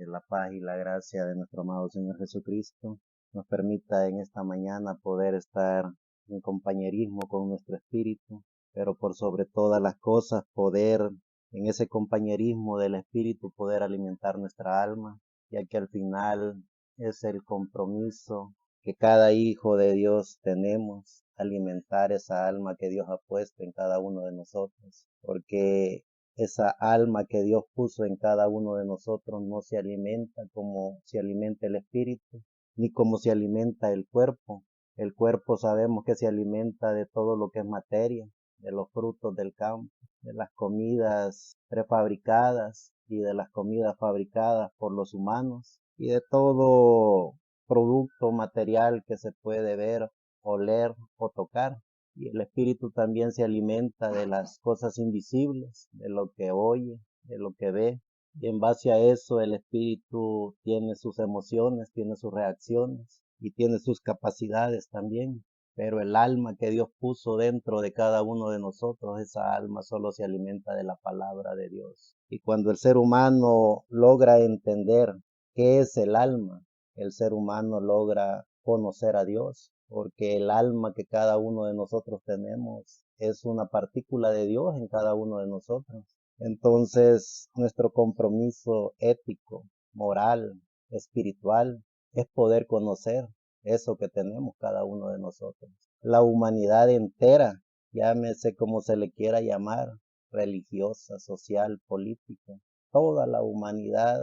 Que la paz y la gracia de nuestro amado Señor Jesucristo nos permita en esta mañana poder estar en compañerismo con nuestro espíritu, pero por sobre todas las cosas poder en ese compañerismo del espíritu poder alimentar nuestra alma, ya que al final es el compromiso que cada hijo de Dios tenemos, alimentar esa alma que Dios ha puesto en cada uno de nosotros, porque esa alma que Dios puso en cada uno de nosotros no se alimenta como se alimenta el espíritu, ni como se alimenta el cuerpo. El cuerpo sabemos que se alimenta de todo lo que es materia, de los frutos del campo, de las comidas prefabricadas y de las comidas fabricadas por los humanos y de todo producto material que se puede ver, oler o tocar. Y el espíritu también se alimenta de las cosas invisibles, de lo que oye, de lo que ve. Y en base a eso el espíritu tiene sus emociones, tiene sus reacciones y tiene sus capacidades también. Pero el alma que Dios puso dentro de cada uno de nosotros, esa alma solo se alimenta de la palabra de Dios. Y cuando el ser humano logra entender qué es el ser humano logra conocer a Dios, porque el alma que cada uno de nosotros tenemos es una partícula de Dios en cada uno de nosotros. Entonces, nuestro compromiso ético, moral, espiritual, es poder conocer eso que tenemos cada uno de nosotros. La humanidad entera, llámese como se le quiera llamar, religiosa, social, política, toda la humanidad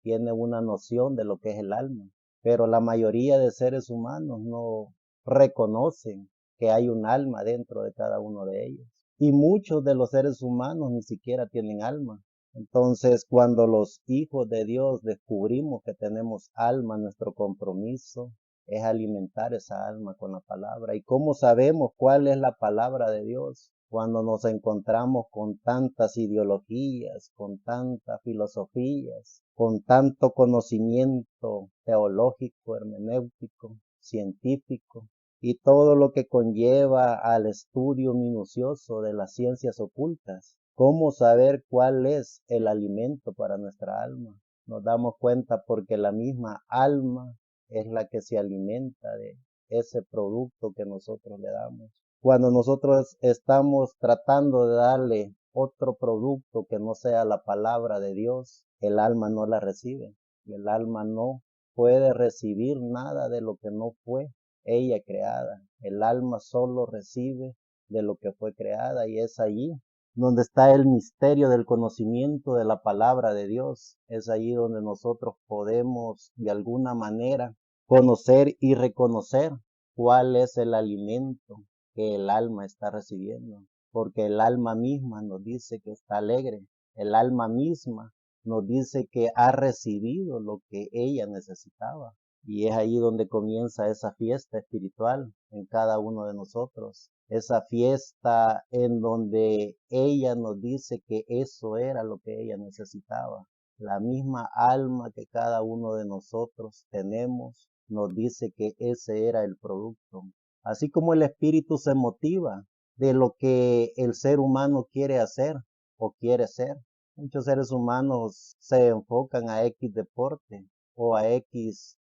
tiene una noción de lo que es el alma, pero la mayoría de seres humanos no reconocen que hay un alma dentro de cada uno de ellos. Y muchos de los seres humanos ni siquiera tienen alma. Entonces, cuando los hijos de Dios descubrimos que tenemos alma, nuestro compromiso es alimentar esa alma con la palabra. ¿Y cómo sabemos cuál es la palabra de Dios? Cuando nos encontramos con tantas ideologías, con tantas filosofías, con tanto conocimiento teológico, hermenéutico, científico y todo lo que conlleva al estudio minucioso de las ciencias ocultas. ¿Cómo saber cuál es el alimento para nuestra alma? Nos damos cuenta porque la misma alma es la que se alimenta de ese producto que nosotros le damos. Cuando nosotros estamos tratando de darle otro producto que no sea la palabra de Dios, el alma no la recibe y el alma no puede recibir nada de lo que no fue ella creada. El alma solo recibe de lo que fue creada y es allí donde está el misterio del conocimiento de la palabra de Dios. Es allí donde nosotros podemos de alguna manera conocer y reconocer cuál es el alimento que el alma está recibiendo, porque el alma misma nos dice que está alegre, el alma misma nos dice que ha recibido lo que ella necesitaba. Y es ahí donde comienza esa fiesta espiritual en cada uno de nosotros. Esa fiesta en donde ella nos dice que eso era lo que ella necesitaba. La misma alma que cada uno de nosotros tenemos nos dice que ese era el producto. Así como el espíritu se motiva de lo que el ser humano quiere hacer o quiere ser. Muchos seres humanos se enfocan a X deporte o a X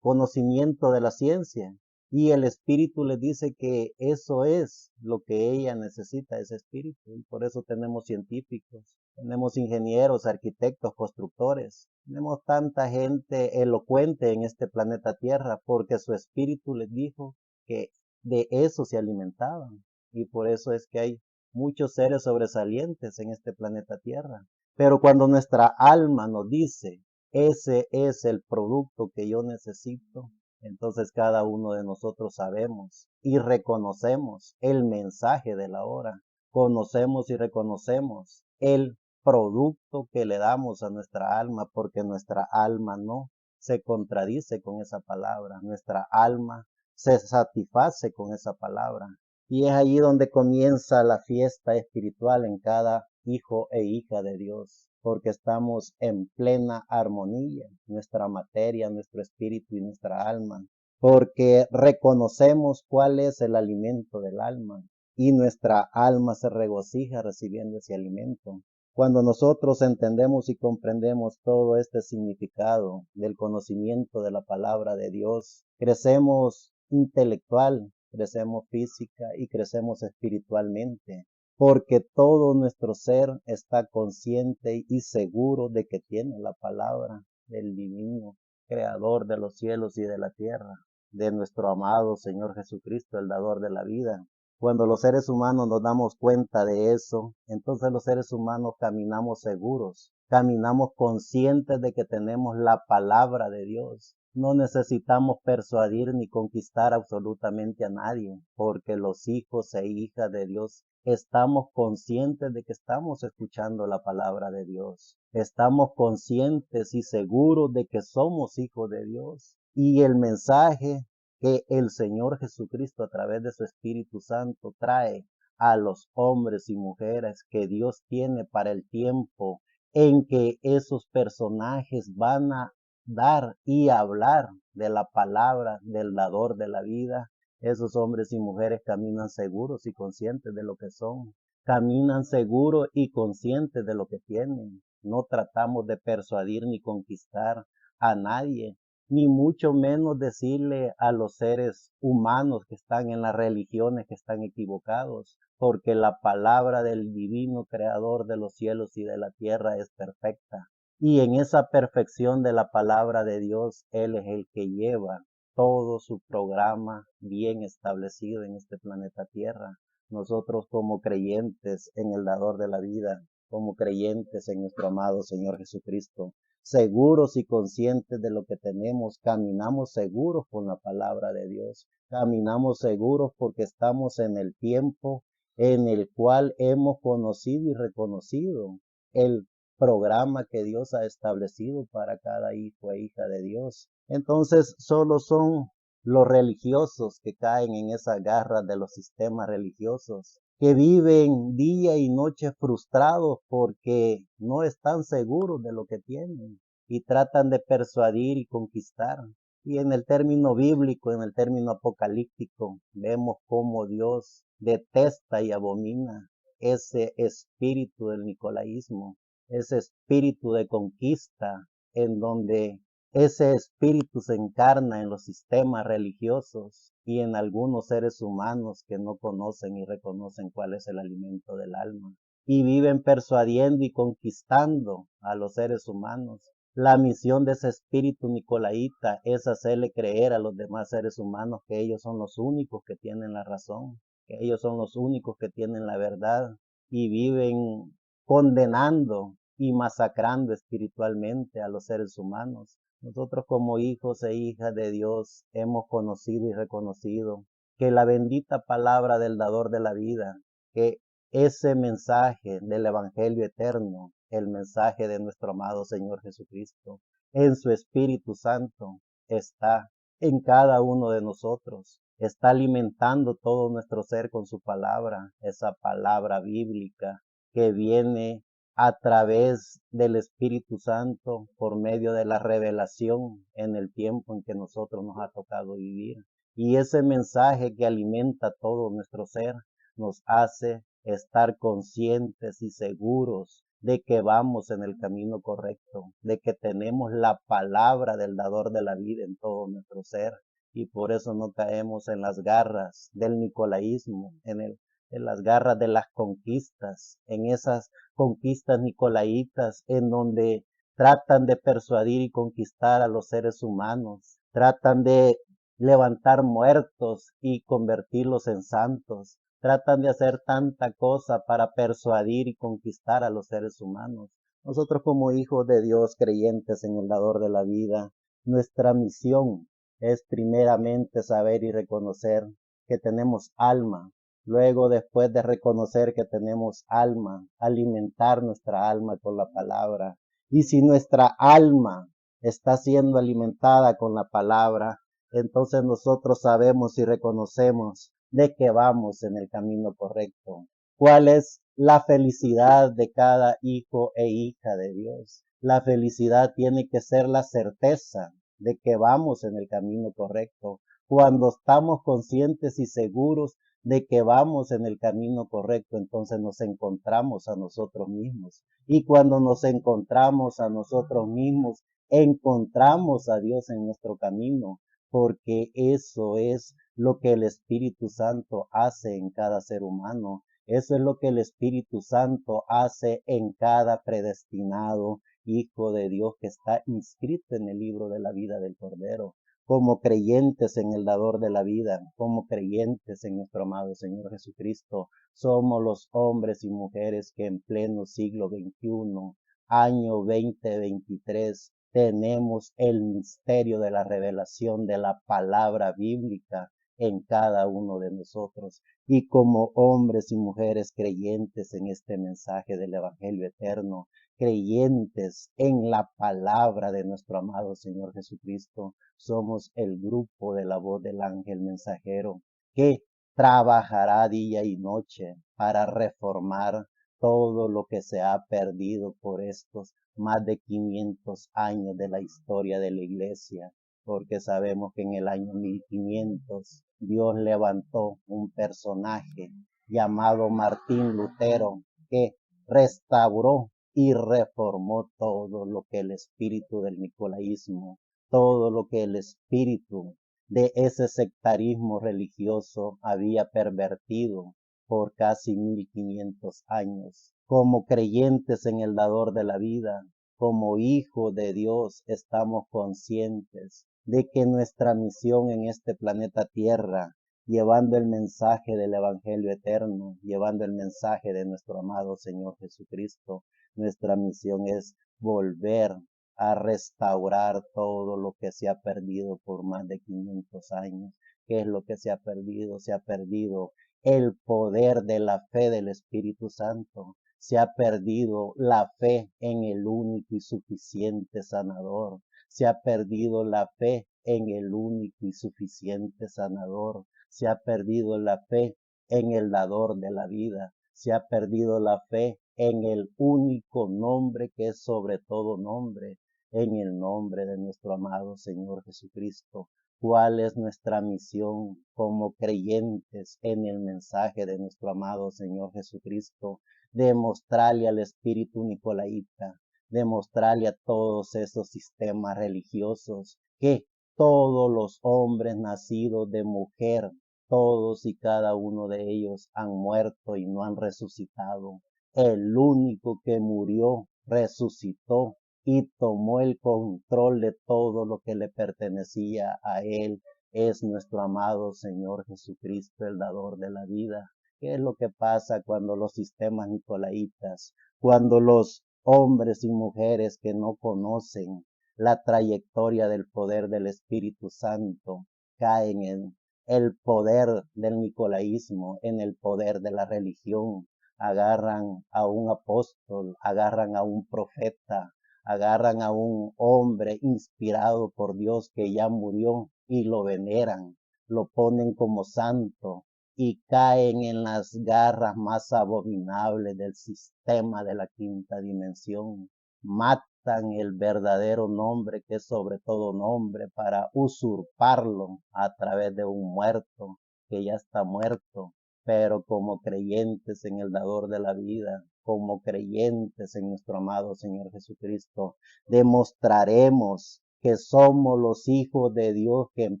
conocimiento de la ciencia y el espíritu les dice que eso es lo que ella necesita, ese espíritu. Y por eso tenemos científicos, tenemos ingenieros, arquitectos, constructores, tenemos tanta gente elocuente en este planeta Tierra porque su espíritu les dijo que de eso se alimentaban. Y por eso es que hay muchos seres sobresalientes en este planeta Tierra. Pero cuando nuestra alma nos dice, ese es el producto que yo necesito, entonces cada uno de nosotros sabemos y reconocemos el mensaje de la hora. Conocemos y reconocemos el producto que le damos a nuestra alma, porque nuestra alma no se contradice con esa palabra. Nuestra alma se satisface con esa palabra. Y es allí donde comienza la fiesta espiritual en cada hijo e hija de Dios, porque estamos en plena armonía, nuestra materia, nuestro espíritu y nuestra alma, porque reconocemos cuál es el alimento del alma y nuestra alma se regocija recibiendo ese alimento. Cuando nosotros entendemos y comprendemos todo este significado del conocimiento de la palabra de Dios, crecemos intelectual, crecemos física y crecemos espiritualmente, porque todo nuestro ser está consciente y seguro de que tiene la palabra del divino creador de los cielos y de la tierra, de nuestro amado Señor Jesucristo, el dador de la vida. Cuando los seres humanos nos damos cuenta de eso, entonces los seres humanos caminamos seguros, caminamos conscientes de que tenemos la palabra de Dios. No necesitamos persuadir ni conquistar absolutamente a nadie, porque los hijos e hijas de Dios estamos conscientes de que estamos escuchando la palabra de Dios. Estamos conscientes y seguros de que somos hijos de Dios. Y el mensaje que el Señor Jesucristo a través de su Espíritu Santo trae a los hombres y mujeres que Dios tiene para el tiempo en que esos personajes van a dar y hablar de la palabra del dador de la vida. Esos hombres y mujeres caminan seguros y conscientes de lo que son, caminan seguros y conscientes de lo que tienen. No tratamos de persuadir ni conquistar a nadie, ni mucho menos decirle a los seres humanos que están en las religiones que están equivocados, porque la palabra del divino creador de los cielos y de la tierra es perfecta. Y en esa perfección de la palabra de Dios, Él es el que lleva todo su programa bien establecido en este planeta Tierra. Nosotros como creyentes en el dador de la vida, como creyentes en nuestro amado Señor Jesucristo, seguros y conscientes de lo que tenemos, caminamos seguros con la palabra de Dios, caminamos seguros porque estamos en el tiempo en el cual hemos conocido y reconocido el programa que Dios ha establecido para cada hijo e hija de Dios. Entonces, solo son los religiosos que caen en esa garra de los sistemas religiosos, que viven día y noche frustrados porque no están seguros de lo que tienen y tratan de persuadir y conquistar. Y en el término bíblico, en el término apocalíptico, vemos cómo Dios detesta y abomina ese espíritu del nicolaísmo, ese espíritu de conquista, en donde ese espíritu se encarna en los sistemas religiosos y en algunos seres humanos que no conocen y reconocen cuál es el alimento del alma, y viven persuadiendo y conquistando a los seres humanos. La misión de ese espíritu nicolaíta es hacerle creer a los demás seres humanos que ellos son los únicos que tienen la razón, que ellos son los únicos que tienen la verdad, y viven condenando y masacrando espiritualmente a los seres humanos. Nosotros como hijos e hijas de Dios hemos conocido y reconocido que la bendita palabra del dador de la vida, que ese mensaje del Evangelio eterno, el mensaje de nuestro amado Señor Jesucristo, en su Espíritu Santo, está en cada uno de nosotros, está alimentando todo nuestro ser con su palabra, esa palabra bíblica que viene a través del Espíritu Santo por medio de la revelación en el tiempo en que nosotros nos ha tocado vivir. Y ese mensaje que alimenta todo nuestro ser nos hace estar conscientes y seguros de que vamos en el camino correcto, de que tenemos la palabra del dador de la vida en todo nuestro ser, y por eso no caemos en las garras del nicolaísmo, en las garras de las conquistas, en esas conquistas nicolaitas en donde tratan de persuadir y conquistar a los seres humanos, tratan de levantar muertos y convertirlos en santos, tratan de hacer tanta cosa para persuadir y conquistar a los seres humanos. Nosotros como hijos de Dios, creyentes en el dador de la vida, nuestra misión es primeramente saber y reconocer que tenemos alma. Luego, después de reconocer que tenemos alma, alimentar nuestra alma con la palabra. Y si nuestra alma está siendo alimentada con la palabra, entonces nosotros sabemos y reconocemos de que vamos en el camino correcto. ¿Cuál es la felicidad de cada hijo e hija de Dios? La felicidad tiene que ser la certeza de que vamos en el camino correcto. Cuando estamos conscientes y seguros de que vamos en el camino correcto, entonces nos encontramos a nosotros mismos. Y cuando nos encontramos a nosotros mismos, encontramos a Dios en nuestro camino, porque eso es lo que el Espíritu Santo hace en cada ser humano. Eso es lo que el Espíritu Santo hace en cada predestinado Hijo de Dios que está inscrito en el libro de la vida del Cordero. Como creyentes en el dador de la vida, como creyentes en nuestro amado Señor Jesucristo, somos los hombres y mujeres que en pleno siglo XXI, año 2023, tenemos el misterio de la revelación de la palabra bíblica en cada uno de nosotros. Y como hombres y mujeres creyentes en este mensaje del Evangelio eterno, creyentes en la palabra de nuestro amado Señor Jesucristo, somos el grupo de la voz del ángel mensajero que trabajará día y noche para reformar todo lo que se ha perdido por estos más de 500 años de la historia de la iglesia, porque sabemos que en el año 1500 Dios levantó un personaje llamado Martín Lutero que restauró y reformó todo lo que el espíritu del nicolaísmo, todo lo que el espíritu de ese sectarismo religioso había pervertido por casi 1500 años. Como creyentes en el dador de la vida, como hijos de Dios, estamos conscientes de que nuestra misión en este planeta Tierra, llevando el mensaje del Evangelio eterno, llevando el mensaje de nuestro amado Señor Jesucristo, nuestra misión es volver a restaurar todo lo que se ha perdido por más de 500 años. ¿Qué es lo que se ha perdido? Se ha perdido el poder de la fe del Espíritu Santo. Se ha perdido la fe en el único y suficiente sanador. Se ha perdido la fe en el único y suficiente sanador. Se ha perdido la fe en el dador de la vida. Se ha perdido la fe en el único nombre que es sobre todo nombre, en el nombre de nuestro amado Señor Jesucristo. ¿Cuál es nuestra misión como creyentes en el mensaje de nuestro amado Señor Jesucristo? Demostrarle al espíritu nicolaíta, demostrarle a todos esos sistemas religiosos que todos los hombres nacidos de mujer, todos y cada uno de ellos han muerto y no han resucitado. El único que murió, resucitó y tomó el control de todo lo que le pertenecía a él. Es nuestro amado Señor Jesucristo, el dador de la vida. ¿Qué es lo que pasa cuando los sistemas nicolaitas, cuando los hombres y mujeres que no conocen la trayectoria del poder del Espíritu Santo caen en el poder del nicolaísmo, en el poder de la religión? Agarran a un apóstol, agarran a un profeta, agarran a un hombre inspirado por Dios que ya murió y lo veneran, lo ponen como santo y caen en las garras más abominables del sistema de la quinta dimensión. Matan el verdadero nombre que es sobre todo nombre para usurparlo a través de un muerto que ya está muerto. Pero como creyentes en el dador de la vida, como creyentes en nuestro amado Señor Jesucristo, demostraremos que somos los hijos de Dios que en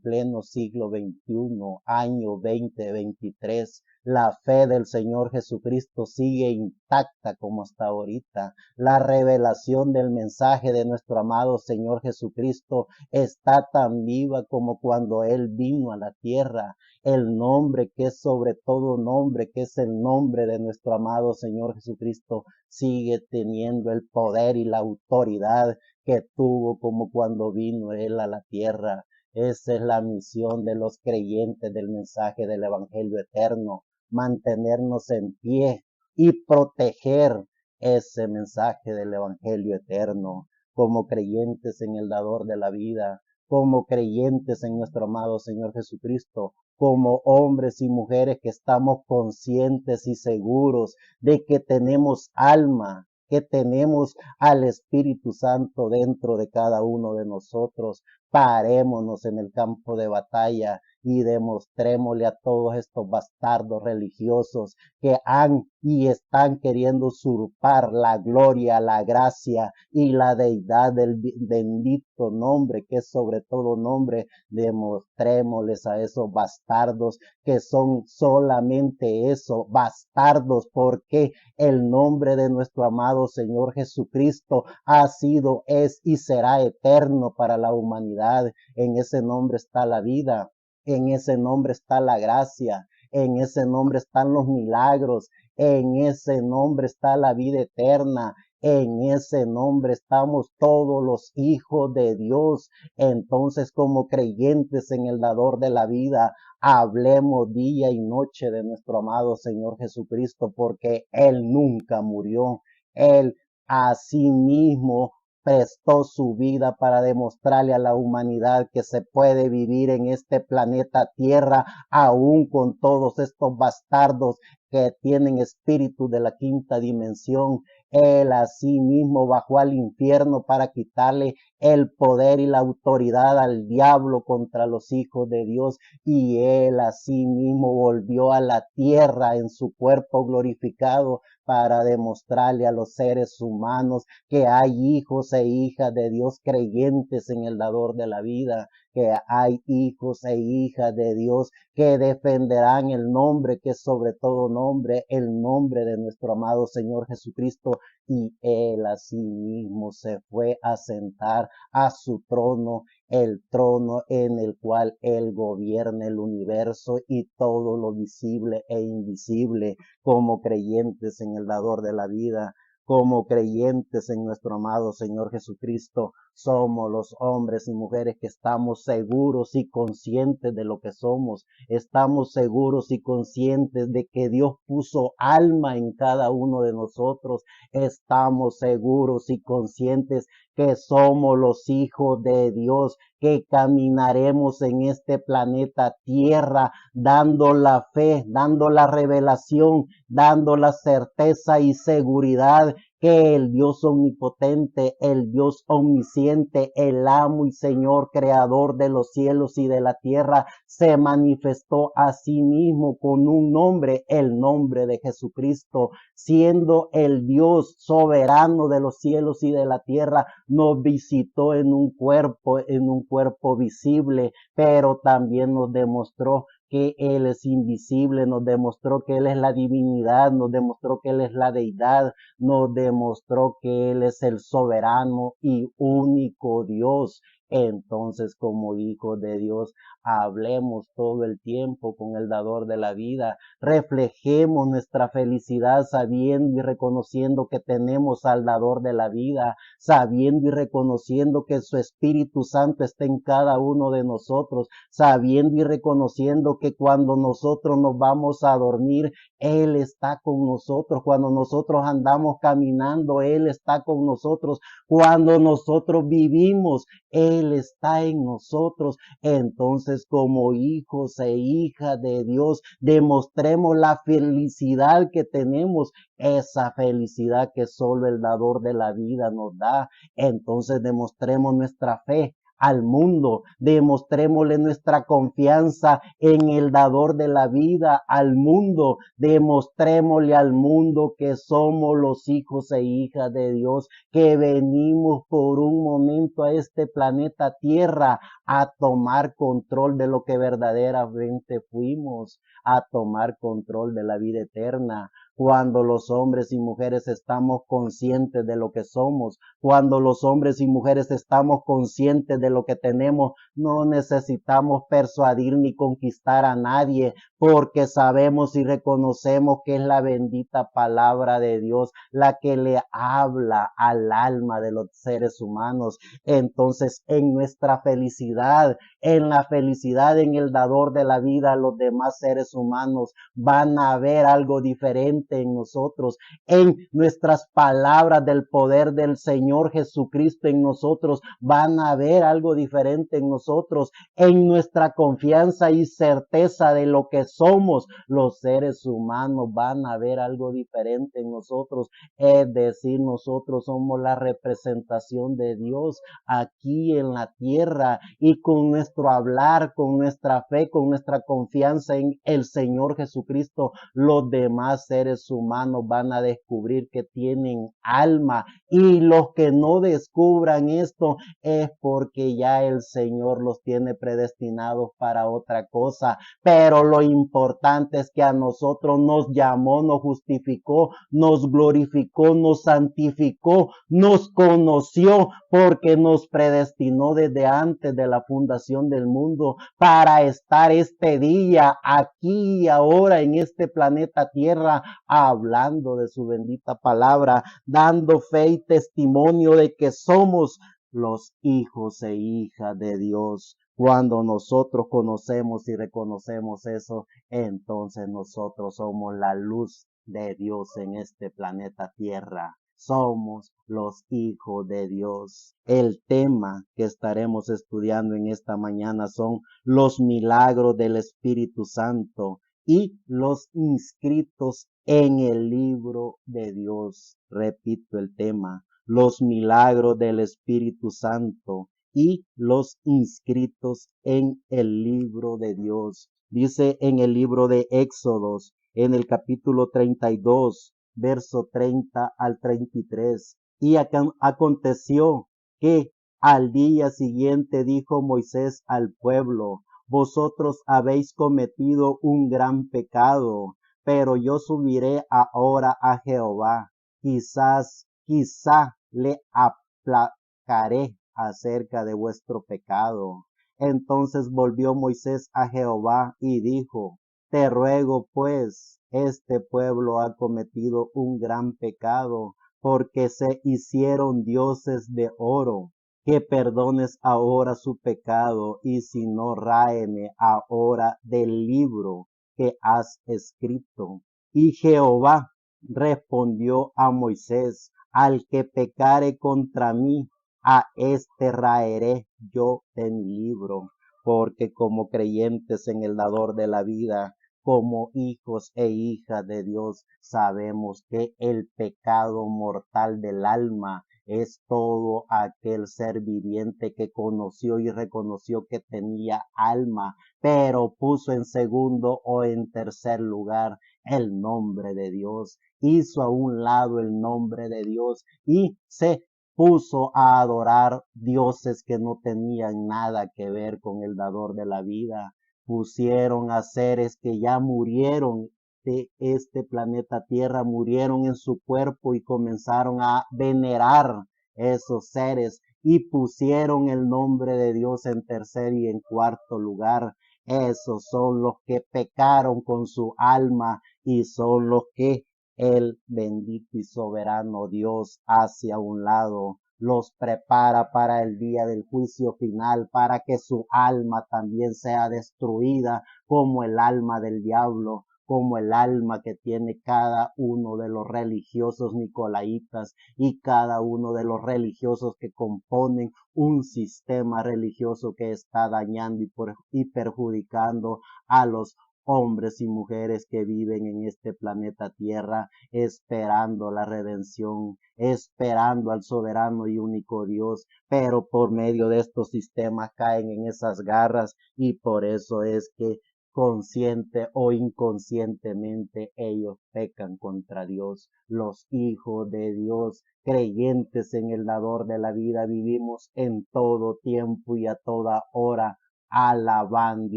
pleno siglo XXI, año 2023, la fe del Señor Jesucristo sigue intacta como hasta ahorita. La revelación del mensaje de nuestro amado Señor Jesucristo está tan viva como cuando Él vino a la tierra. El nombre que es sobre todo nombre, que es el nombre de nuestro amado Señor Jesucristo, sigue teniendo el poder y la autoridad que tuvo como cuando vino Él a la tierra. Esa es la misión de los creyentes del mensaje del Evangelio eterno, mantenernos en pie y proteger ese mensaje del Evangelio eterno como creyentes en el dador de la vida, como creyentes en nuestro amado Señor Jesucristo, como hombres y mujeres que estamos conscientes y seguros de que tenemos alma, que tenemos al Espíritu Santo dentro de cada uno de nosotros. Parémonos en el campo de batalla y demostrémosle a todos estos bastardos religiosos que han y están queriendo usurpar la gloria, la gracia y la deidad del bendito nombre que es sobre todo nombre. Demostrémosles a esos bastardos que son solamente eso, bastardos, porque el nombre de nuestro amado Señor Jesucristo ha sido, es y será eterno para la humanidad. En ese nombre está la vida, en ese nombre está la gracia, en ese nombre están los milagros, en ese nombre está la vida eterna, en ese nombre estamos todos los hijos de Dios. Entonces, como creyentes en el dador de la vida, hablemos día y noche de nuestro amado Señor Jesucristo, porque Él nunca murió. Él a sí mismo prestó su vida para demostrarle a la humanidad que se puede vivir en este planeta Tierra, aún con todos estos bastardos que tienen espíritu de la quinta dimensión. Él a sí mismo bajó al infierno para quitarle el poder y la autoridad al diablo contra los hijos de Dios, y Él a sí mismo volvió a la tierra en su cuerpo glorificado para demostrarle a los seres humanos que hay hijos e hijas de Dios creyentes en el dador de la vida, que hay hijos e hijas de Dios que defenderán el nombre que es sobre todo nombre, el nombre de nuestro amado Señor Jesucristo, y Él a sí mismo se fue a sentar a su trono, el trono en el cual Él gobierna el universo y todo lo visible e invisible. Como creyentes en el dador de la vida, como creyentes en nuestro amado Señor Jesucristo, somos los hombres y mujeres que estamos seguros y conscientes de lo que somos. Estamos seguros y conscientes de que Dios puso alma en cada uno de nosotros. Estamos seguros y conscientes que somos los hijos de Dios, que caminaremos en este planeta Tierra dando la fe, dando la revelación, dando la certeza y seguridad que el Dios omnipotente, el Dios omnisciente, el amo y Señor creador de los cielos y de la tierra, se manifestó a sí mismo con un nombre, el nombre de Jesucristo, siendo el Dios soberano de los cielos y de la tierra, nos visitó en un cuerpo visible, pero también nos demostró que Él es invisible, nos demostró que Él es la divinidad, nos demostró que Él es la deidad, nos demostró que Él es el soberano y único Dios. Entonces, como hijos de Dios, hablemos todo el tiempo con el dador de la vida, reflejemos nuestra felicidad sabiendo y reconociendo que tenemos al dador de la vida, sabiendo y reconociendo que su Espíritu Santo está en cada uno de nosotros, sabiendo y reconociendo que cuando nosotros nos vamos a dormir, Él está con nosotros. Cuando nosotros andamos caminando, Él está con nosotros. Cuando nosotros vivimos, Él está en nosotros. Entonces, como hijos e hijas de Dios, demostremos la felicidad que tenemos, esa felicidad que solo el dador de la vida nos da. Entonces, demostremos nuestra fe al mundo, demostrémosle nuestra confianza en el dador de la vida al mundo, demostrémosle al mundo que somos los hijos e hijas de Dios, que venimos por un momento a este planeta Tierra a tomar control de lo que verdaderamente fuimos, a tomar control de la vida eterna. Cuando los hombres y mujeres estamos conscientes de lo que somos, cuando los hombres y mujeres estamos conscientes de lo que tenemos, no necesitamos persuadir ni conquistar a nadie, porque sabemos y reconocemos que es la bendita palabra de Dios la que le habla al alma de los seres humanos. Entonces, en nuestra felicidad, en la felicidad en el dador de la vida, los demás seres humanos van a ver algo diferente diferente en nosotros, en nuestras palabras del poder del Señor Jesucristo en nosotros, van a ver algo diferente en nosotros, en nuestra confianza y certeza de lo que somos los seres humanos, van a ver algo diferente en nosotros, es decir, nosotros somos la representación de Dios aquí en la tierra, y con nuestro hablar, con nuestra fe, con nuestra confianza en el Señor Jesucristo, los demás seres humanos van a descubrir que tienen alma, y los que no descubran esto es porque ya el Señor los tiene predestinados para otra cosa. Pero lo importante es que a nosotros nos llamó, nos justificó, nos glorificó, nos santificó, nos conoció, porque nos predestinó desde antes de la fundación del mundo para estar este día aquí y ahora en este planeta Tierra, hablando de su bendita palabra, dando fe y testimonio de que somos los hijos e hijas de Dios. Cuando nosotros conocemos y reconocemos eso, entonces nosotros somos la luz de Dios en este planeta Tierra. Somos los hijos de Dios. El tema que estaremos estudiando en esta mañana son los milagros del Espíritu Santo y los inscritos en el libro de Dios. Repito el tema, los milagros del Espíritu Santo y los inscritos en el libro de Dios. Dice en el libro de Éxodos, en el capítulo 32, verso 30 al 33. Y aconteció que al día siguiente dijo Moisés al pueblo: vosotros habéis cometido un gran pecado, pero yo subiré ahora a Jehová. Quizá le aplacaré acerca de vuestro pecado. Entonces volvió Moisés a Jehová y dijo: te ruego pues, este pueblo ha cometido un gran pecado, porque se hicieron dioses de oro, que perdones ahora su pecado, y si no, ráeme ahora del libro que has escrito. Y Jehová respondió a Moisés: al que pecare contra mí, a este raeré yo de mi libro. Porque como creyentes en el dador de la vida, como hijos e hijas de Dios, sabemos que el pecado mortal del alma es todo aquel ser viviente que conoció y reconoció que tenía alma, pero puso en segundo o en tercer lugar el nombre de Dios, hizo a un lado el nombre de Dios y se puso a adorar dioses que no tenían nada que ver con el dador de la vida. Pusieron a seres que ya murieron de este planeta Tierra, murieron en su cuerpo, y comenzaron a venerar esos seres y pusieron el nombre de Dios en tercer y en cuarto lugar. Esos son los que pecaron con su alma y son los que el bendito y soberano Dios hacia un lado, los prepara para el día del juicio final, para que su alma también sea destruida, como el alma del diablo, como el alma que tiene cada uno de los religiosos nicolaitas y cada uno de los religiosos que componen un sistema religioso que está dañando y perjudicando a los hombres y mujeres que viven en este planeta Tierra, esperando la redención, esperando al soberano y único Dios, pero por medio de estos sistemas caen en esas garras, y por eso es que consciente o inconscientemente ellos pecan contra Dios. Los hijos de Dios, creyentes en el dador de la vida, vivimos en todo tiempo y a toda hora alabando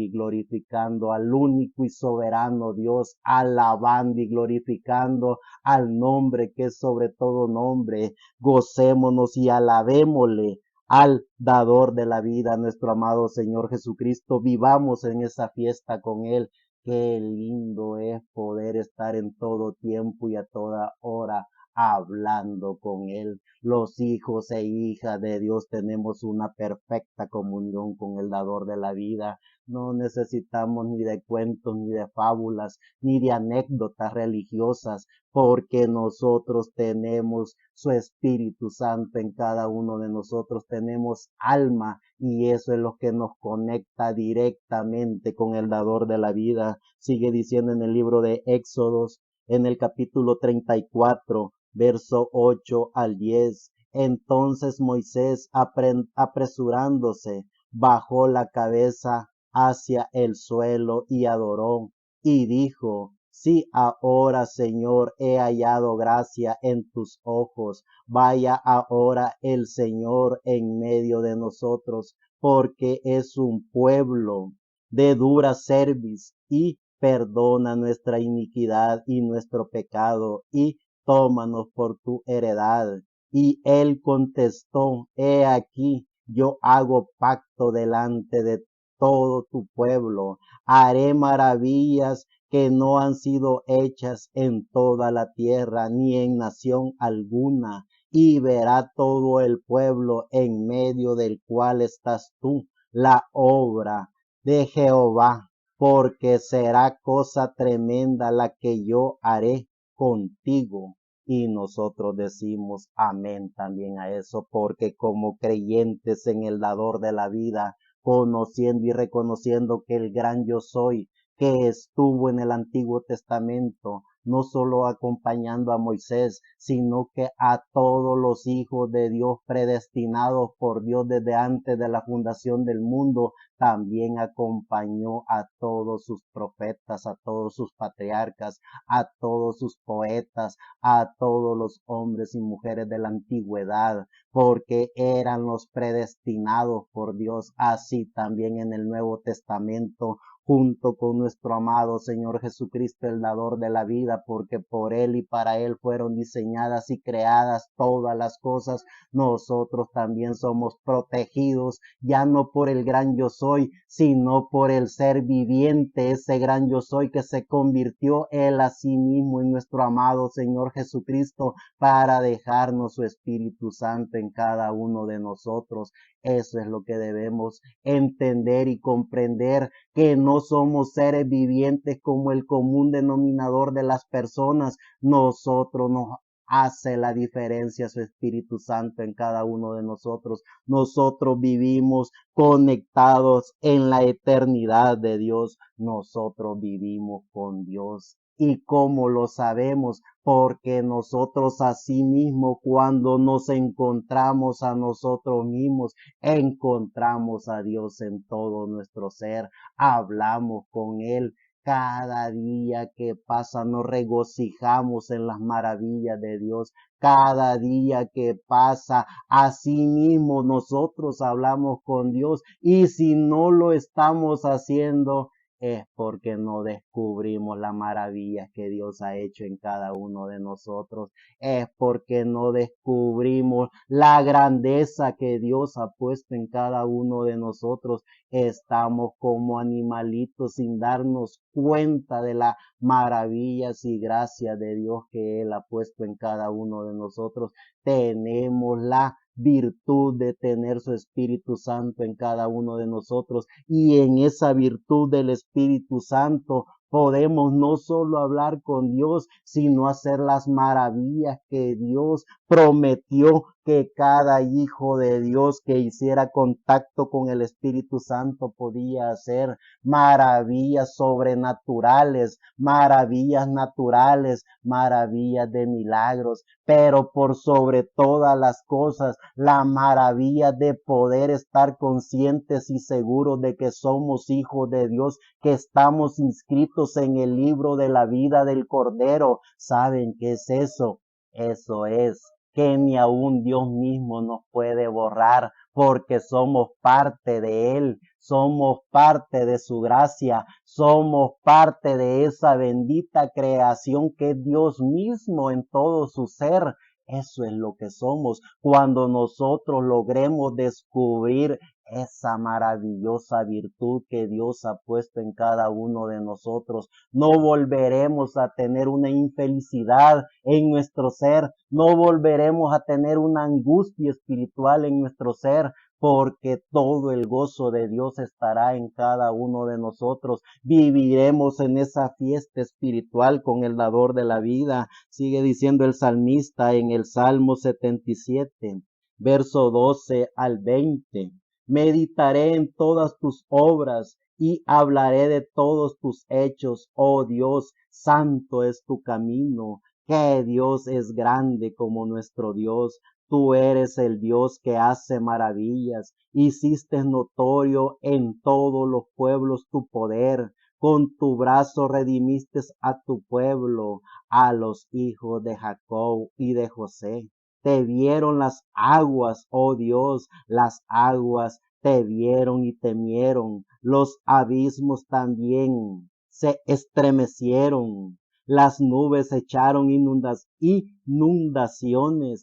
y glorificando al único y soberano Dios, alabando y glorificando al nombre que es sobre todo nombre. Gocémonos y alabémosle al dador de la vida, nuestro amado Señor Jesucristo. Vivamos en esa fiesta con Él. Qué lindo es poder estar en todo tiempo y a toda hora hablando con Él. Los hijos e hijas de Dios tenemos una perfecta comunión con el dador de la vida. No necesitamos ni de cuentos, ni de fábulas, ni de anécdotas religiosas, porque nosotros tenemos su Espíritu Santo en cada uno de nosotros, tenemos alma y eso es lo que nos conecta directamente con el dador de la vida. Sigue diciendo en el libro de Éxodos, en el capítulo 34, verso 8 al 10. Entonces Moisés, apresurándose, bajó la cabeza hacia el suelo y adoró, y dijo: si ahora, Señor, he hallado gracia en tus ojos, vaya ahora el Señor en medio de nosotros, porque es un pueblo de dura cerviz, y perdona nuestra iniquidad y nuestro pecado, y tómanos por tu heredad. Y él contestó: he aquí, yo hago pacto delante de todo tu pueblo, haré maravillas que no han sido hechas en toda la tierra, ni en nación alguna, y verá todo el pueblo en medio del cual estás tú, la obra de Jehová, porque será cosa tremenda la que yo haré contigo. Y nosotros decimos amén también a eso, porque como creyentes en el dador de la vida, conociendo y reconociendo que el gran yo soy, que estuvo en el Antiguo Testamento, no solo acompañando a Moisés, sino que a todos los hijos de Dios predestinados por Dios desde antes de la fundación del mundo, también acompañó a todos sus profetas, a todos sus patriarcas, a todos sus poetas, a todos los hombres y mujeres de la antigüedad, porque eran los predestinados por Dios. Así también en el Nuevo Testamento, junto con nuestro amado Señor Jesucristo, el dador de la vida, porque por Él y para Él fueron diseñadas y creadas todas las cosas. Nosotros también somos protegidos, ya no por el gran yo soy, sino por el ser viviente, ese gran yo soy que se convirtió Él a sí mismo en nuestro amado Señor Jesucristo, para dejarnos su Espíritu Santo en cada uno de nosotros. Eso es lo que debemos entender y comprender, que no somos seres vivientes como el común denominador de las personas. Nosotros nos hace la diferencia su Espíritu Santo en cada uno de nosotros. Nosotros vivimos conectados en la eternidad de Dios. Nosotros vivimos con Dios. ¿Y cómo lo sabemos? Porque nosotros asimismo, cuando nos encontramos a nosotros mismos, encontramos a Dios en todo nuestro ser, hablamos con Él. Cada día que pasa nos regocijamos en las maravillas de Dios. Cada día que pasa, así mismo nosotros hablamos con Dios. Y si no lo estamos haciendo, es porque no descubrimos las maravillas que Dios ha hecho en cada uno de nosotros. Es porque no descubrimos la grandeza que Dios ha puesto en cada uno de nosotros. Estamos como animalitos sin darnos cuenta de las maravillas y gracias de Dios que Él ha puesto en cada uno de nosotros. Tenemos la virtud de tener su Espíritu Santo en cada uno de nosotros, y en esa virtud del Espíritu Santo podemos no solo hablar con Dios, sino hacer las maravillas que Dios prometió que cada hijo de Dios que hiciera contacto con el Espíritu Santo podía hacer. Maravillas sobrenaturales, maravillas naturales, maravillas de milagros, pero por sobre todas las cosas, la maravilla de poder estar conscientes y seguros de que somos hijos de Dios, que estamos inscritos en el libro de la vida del Cordero. ¿Saben qué es eso? Eso es que ni aun Dios mismo nos puede borrar, porque somos parte de Él, somos parte de su gracia, somos parte de esa bendita creación que es Dios mismo en todo su ser. Eso es lo que somos. Cuando nosotros logremos descubrir esa maravillosa virtud que Dios ha puesto en cada uno de nosotros. No volveremos a tener una infelicidad en nuestro ser, no volveremos a tener una angustia espiritual en nuestro ser, porque todo el gozo de Dios estará en cada uno de nosotros. Viviremos en esa fiesta espiritual con el dador de la vida. Sigue diciendo el salmista en el Salmo 77, verso 12 al 20. Meditaré en todas tus obras y hablaré de todos tus hechos. Oh Dios, santo es tu camino. Que Dios es grande como nuestro Dios. Tú eres el Dios que hace maravillas. Hiciste notorio en todos los pueblos tu poder. Con tu brazo redimiste a tu pueblo, a los hijos de Jacob y de José. Te vieron las aguas, oh Dios, las aguas te vieron y temieron. Los abismos también se estremecieron. Las nubes echaron inundaciones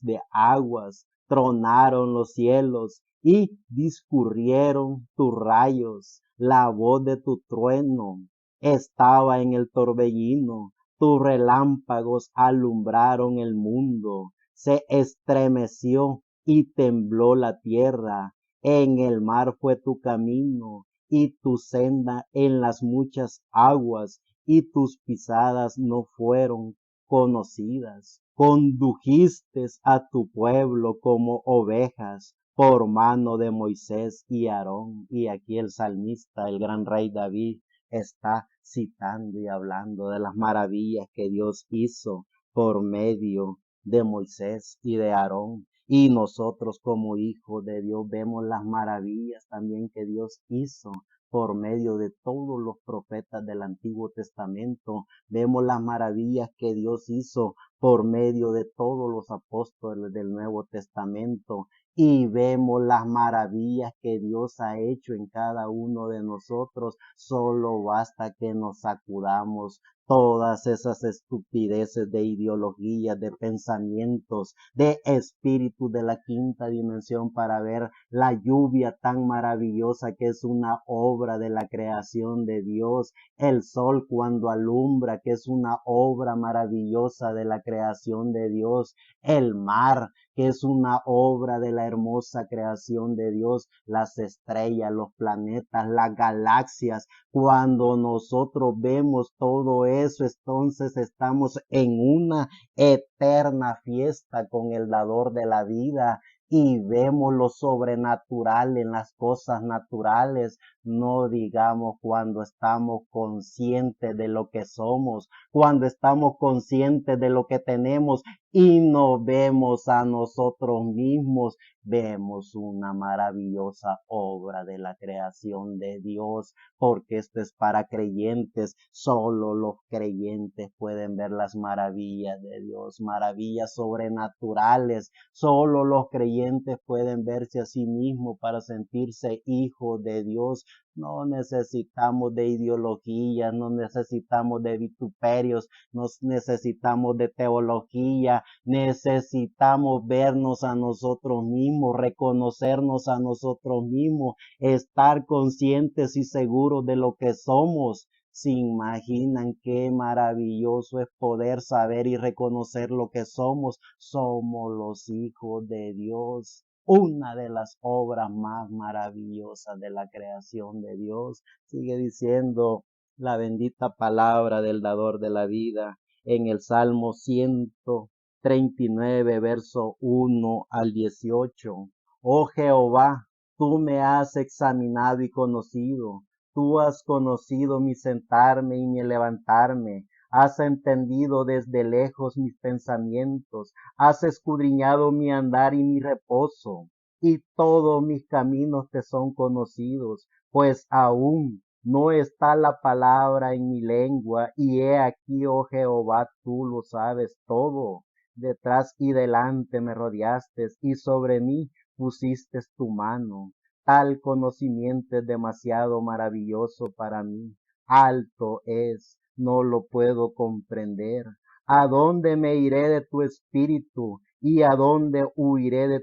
de aguas, tronaron los cielos y discurrieron tus rayos. La voz de tu trueno estaba en el torbellino, tus relámpagos alumbraron el mundo. Se estremeció y tembló la tierra. En el mar fue tu camino y tu senda en las muchas aguas, y tus pisadas no fueron conocidas. Condujiste a tu pueblo como ovejas por mano de Moisés y Aarón. Y aquí el salmista, el gran rey David, está citando y hablando de las maravillas que Dios hizo por medio de Moisés y de Aarón. Y nosotros como hijos de Dios vemos las maravillas también que Dios hizo por medio de todos los profetas del Antiguo Testamento. Vemos las maravillas que Dios hizo por medio de todos los apóstoles del Nuevo Testamento. Y vemos las maravillas que Dios ha hecho en cada uno de nosotros. Solo basta que nos sacudamos todas esas estupideces de ideologías, de pensamientos, de espíritus de la quinta dimensión para ver la lluvia tan maravillosa que es una obra de la creación de Dios, el sol cuando alumbra que es una obra maravillosa de la creación de Dios, el mar que es una obra de la hermosa creación de Dios, las estrellas, los planetas, las galaxias. Cuando nosotros vemos todo eso, entonces estamos en una eterna fiesta con el dador de la vida y vemos lo sobrenatural en las cosas naturales. No digamos cuando estamos conscientes de lo que somos, cuando estamos conscientes de lo que tenemos y nos vemos a nosotros mismos, vemos una maravillosa obra de la creación de Dios, porque esto es para creyentes. Solo los creyentes pueden ver las maravillas de Dios, maravillas sobrenaturales. Solo los creyentes pueden verse a sí mismos para sentirse hijos de Dios. No necesitamos de ideologías, no necesitamos de vituperios, no necesitamos de teología, necesitamos vernos a nosotros mismos, reconocernos a nosotros mismos, estar conscientes y seguros de lo que somos. Se imaginan qué maravilloso es poder saber y reconocer lo que somos. Somos los hijos de Dios. Una de las obras más maravillosas de la creación de Dios. Sigue diciendo la bendita palabra del dador de la vida en el Salmo 139, verso 1 al 18. Oh Jehová, tú me has examinado y conocido. Tú has conocido mi sentarme y mi levantarme. Has entendido desde lejos mis pensamientos. Has escudriñado mi andar y mi reposo. Y todos mis caminos te son conocidos, pues aún no está la palabra en mi lengua. Y he aquí, oh Jehová, tú lo sabes todo. Detrás y delante me rodeaste y sobre mí pusiste tu mano. Tal conocimiento es demasiado maravilloso para mí. Alto es, no lo puedo comprender. ¿A dónde me iré de tu espíritu? ¿Y a dónde huiré de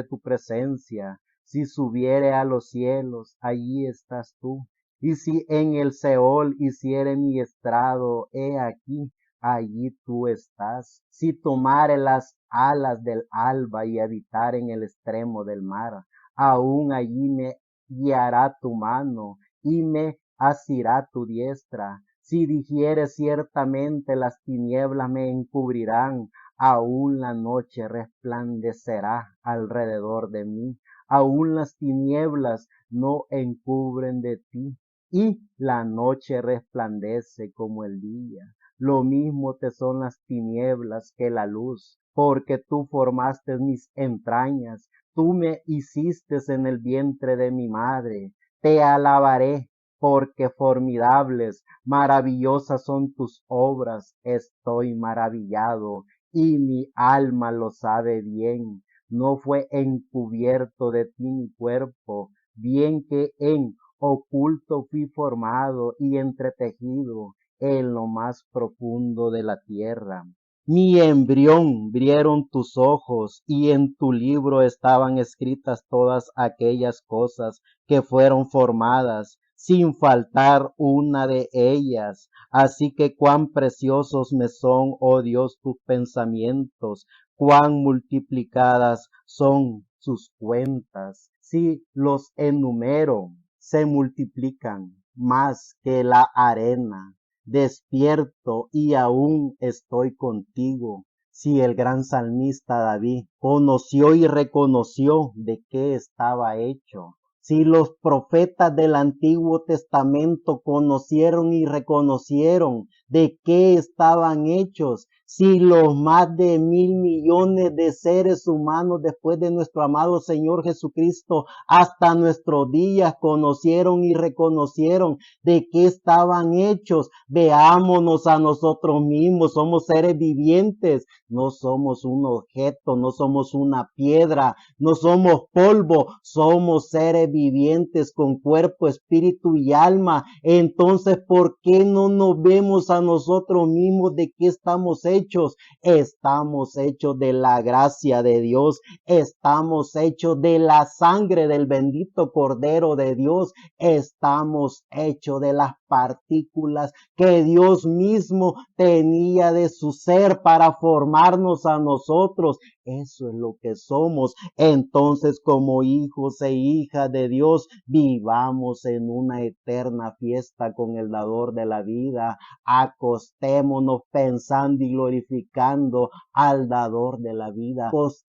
tu presencia? Si subiere a los cielos, allí estás tú. Y si en el Seol hiciere mi estrado, he aquí, allí tú estás. Si tomare las alas del alba y habitar en el extremo del mar, aún allí me guiará tu mano y me asirá tu diestra. Si dijere ciertamente las tinieblas me encubrirán, aún la noche resplandecerá alrededor de mí, aún las tinieblas no encubren de ti, y la noche resplandece como el día. Lo mismo te son las tinieblas que la luz, porque tú formaste mis entrañas, tú me hiciste en el vientre de mi madre. Te alabaré, porque formidables, maravillosas son tus obras. Estoy maravillado, y mi alma lo sabe bien. No fue encubierto de ti mi cuerpo, bien que en oculto fui formado y entretejido en lo más profundo de la tierra. Mi embrión vieron tus ojos, y en tu libro estaban escritas todas aquellas cosas que fueron formadas, sin faltar una de ellas. Así que cuán preciosos me son, oh Dios, tus pensamientos, cuán multiplicadas son sus cuentas. Si los enumero, se multiplican más que la arena. Despierto y aún estoy contigo. Si el gran salmista David conoció y reconoció de qué estaba hecho. Si los profetas del Antiguo Testamento conocieron y reconocieron de qué estaban hechos, si los más de 1.000.000.000 de seres humanos después de nuestro amado Señor Jesucristo hasta nuestros días conocieron y reconocieron de qué estaban hechos, veámonos a nosotros mismos, somos seres vivientes, no somos un objeto, no somos una piedra, no somos polvo, somos seres vivientes con cuerpo, espíritu y alma. Entonces, ¿por qué no nos vemos a nosotros mismos de qué estamos hechos? Estamos hechos de la gracia de Dios, estamos hechos de la sangre del bendito Cordero de Dios, estamos hechos de las partículas que Dios mismo tenía de su ser para formarnos a nosotros. Eso es lo que somos. Entonces, como hijos e hijas de Dios, vivamos en una eterna fiesta con el dador de la vida. Acostémonos pensando y glorificando al dador de la vida.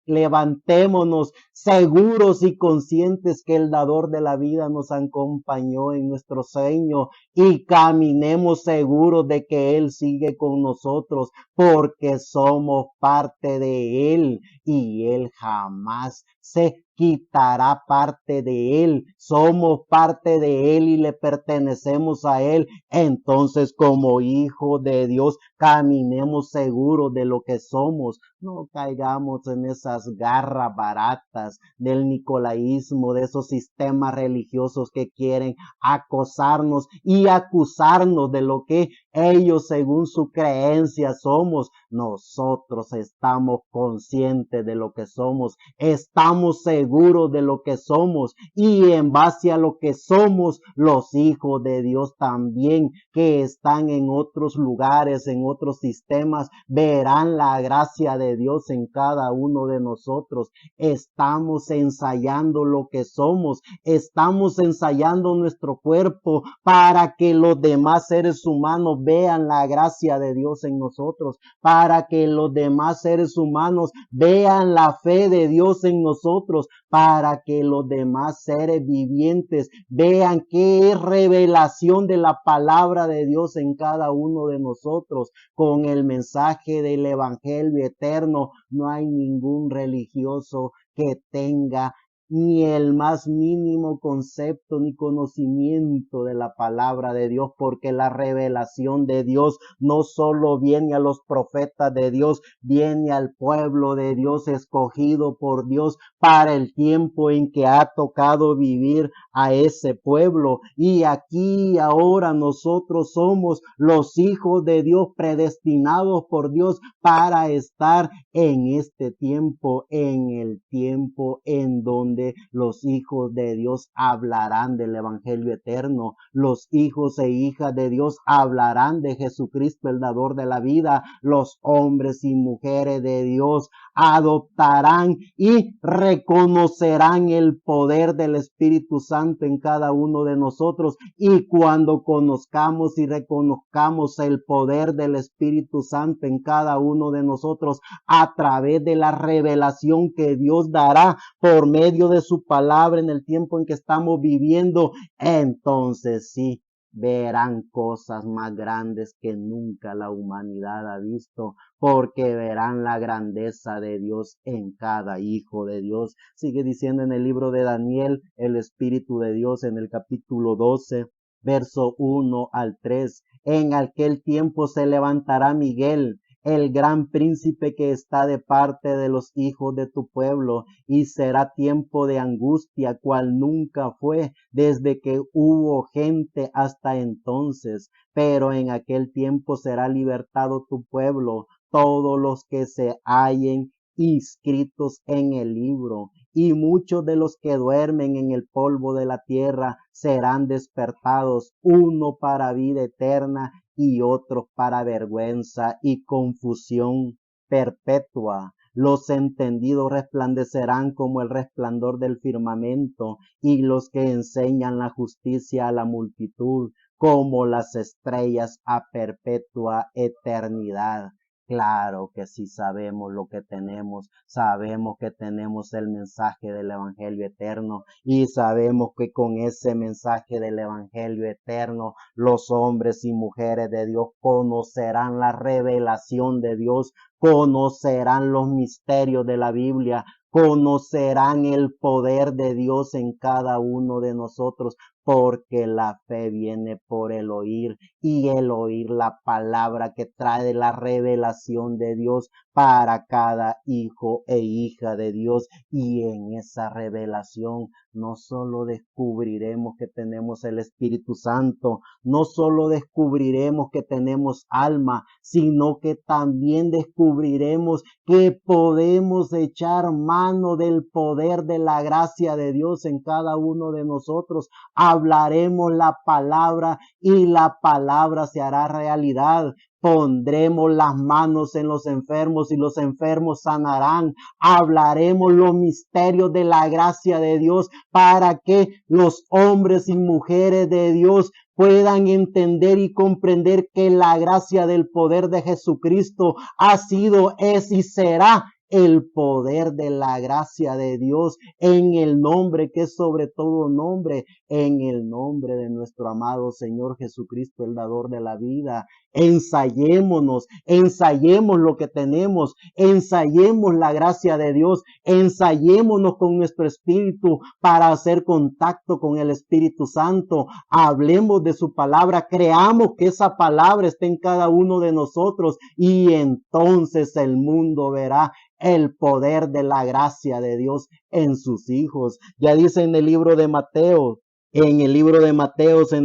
Levantémonos seguros y conscientes que el dador de la vida nos acompañó en nuestro sueño, y caminemos seguros de que Él sigue con nosotros porque somos parte de Él y Él jamás se quitará parte de Él. Somos parte de Él y le pertenecemos a Él. Entonces, como hijos de Dios, caminemos seguros de lo que somos. No caigamos en esas garras baratas del nicolaísmo, de esos sistemas religiosos que quieren acosarnos y acusarnos de lo que ellos según su creencia somos. Nosotros estamos conscientes de lo que somos, estamos seguros de lo que somos, y en base a lo que somos, los hijos de Dios también que están en otros lugares, en otros sistemas, verán la gracia de Dios en cada uno de nosotros. Estamos ensayando lo que somos, estamos ensayando nuestro cuerpo para que los demás seres humanos vean la gracia de Dios en nosotros, para que los demás seres humanos vean la fe de Dios en nosotros, para que los demás seres vivientes vean qué es revelación de la palabra de Dios en cada uno de nosotros. Con el mensaje del evangelio eterno no hay ningún religioso que tenga ni el más mínimo concepto ni conocimiento de la palabra de Dios, porque la revelación de Dios no solo viene a los profetas de Dios, viene al pueblo de Dios escogido por Dios para el tiempo en que ha tocado vivir a ese pueblo. Y aquí ahora nosotros somos los hijos de Dios predestinados por Dios para estar en este tiempo, en el tiempo en donde donde los hijos de Dios hablarán del evangelio eterno. Los hijos e hijas de Dios hablarán de Jesucristo, el dador de la vida. Los hombres y mujeres de Dios adoptarán y reconocerán el poder del Espíritu Santo en cada uno de nosotros. Y cuando conozcamos y reconozcamos el poder del Espíritu Santo en cada uno de nosotros a través de la revelación que Dios dará por medio de su palabra en el tiempo en que estamos viviendo, entonces sí verán cosas más grandes que nunca la humanidad ha visto, porque verán la grandeza de Dios en cada hijo de Dios. Sigue diciendo en el libro de Daniel, el Espíritu de Dios en el capítulo 12, verso 1 al 3. En aquel tiempo se levantará Miguel, el gran príncipe que está de parte de los hijos de tu pueblo, y será tiempo de angustia cual nunca fue desde que hubo gente hasta entonces. Pero en aquel tiempo será libertado tu pueblo, todos los que se hallen inscritos en el libro, y muchos de los que duermen en el polvo de la tierra serán despertados, uno para vida eterna y otros para vergüenza y confusión perpetua. Los entendidos resplandecerán como el resplandor del firmamento, y los que enseñan la justicia a la multitud como las estrellas a perpetua eternidad. Claro que sí sabemos lo que tenemos, sabemos que tenemos el mensaje del Evangelio eterno, y sabemos que con ese mensaje del Evangelio eterno los hombres y mujeres de Dios conocerán la revelación de Dios, conocerán los misterios de la Biblia, conocerán el poder de Dios en cada uno de nosotros, porque la fe viene por el oír, y el oír la palabra que trae la revelación de Dios para cada hijo e hija de Dios. Y en esa revelación no solo descubriremos que tenemos el Espíritu Santo, no solo descubriremos que tenemos alma, sino que también descubriremos que podemos echar mano del poder de la gracia de Dios en cada uno de nosotros. Hablaremos la palabra y la palabra se hará realidad. Pondremos las manos en los enfermos y los enfermos sanarán. Hablaremos los misterios de la gracia de Dios para que los hombres y mujeres de Dios puedan entender y comprender que la gracia del poder de Jesucristo ha sido, es y será el poder de la gracia de Dios en el nombre que es sobre todo nombre, en el nombre de nuestro amado Señor Jesucristo, el dador de la vida. Ensayémonos, ensayemos lo que tenemos, ensayemos la gracia de Dios, ensayémonos con nuestro espíritu para hacer contacto con el Espíritu Santo. Hablemos de su palabra, creamos que esa palabra esté en cada uno de nosotros, y entonces el mundo verá el poder de la gracia de Dios en sus hijos. Ya dice en el libro de Mateo, en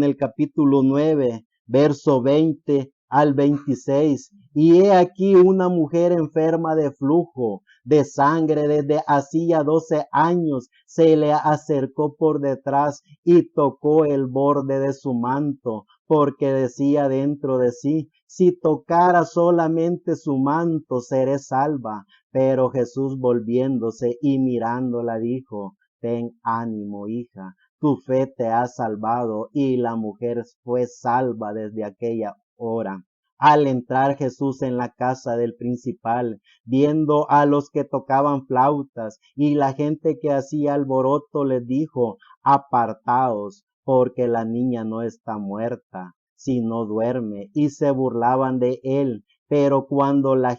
el capítulo 9, verso 20 al 26. Y he aquí una mujer enferma de flujo de sangre desde hacía 12 años, se le acercó por detrás y tocó el borde de su manto, porque decía dentro de sí: si tocara solamente su manto, seré salva. Pero Jesús, volviéndose y mirándola, dijo: ten ánimo, hija, tu fe te ha salvado. Y la mujer fue salva desde aquella hora. Al entrar Jesús en la casa del principal, viendo a los que tocaban flautas y la gente que hacía alboroto, les dijo: apartaos, porque la niña no está muerta, sino duerme. Y se burlaban de él. Pero cuando la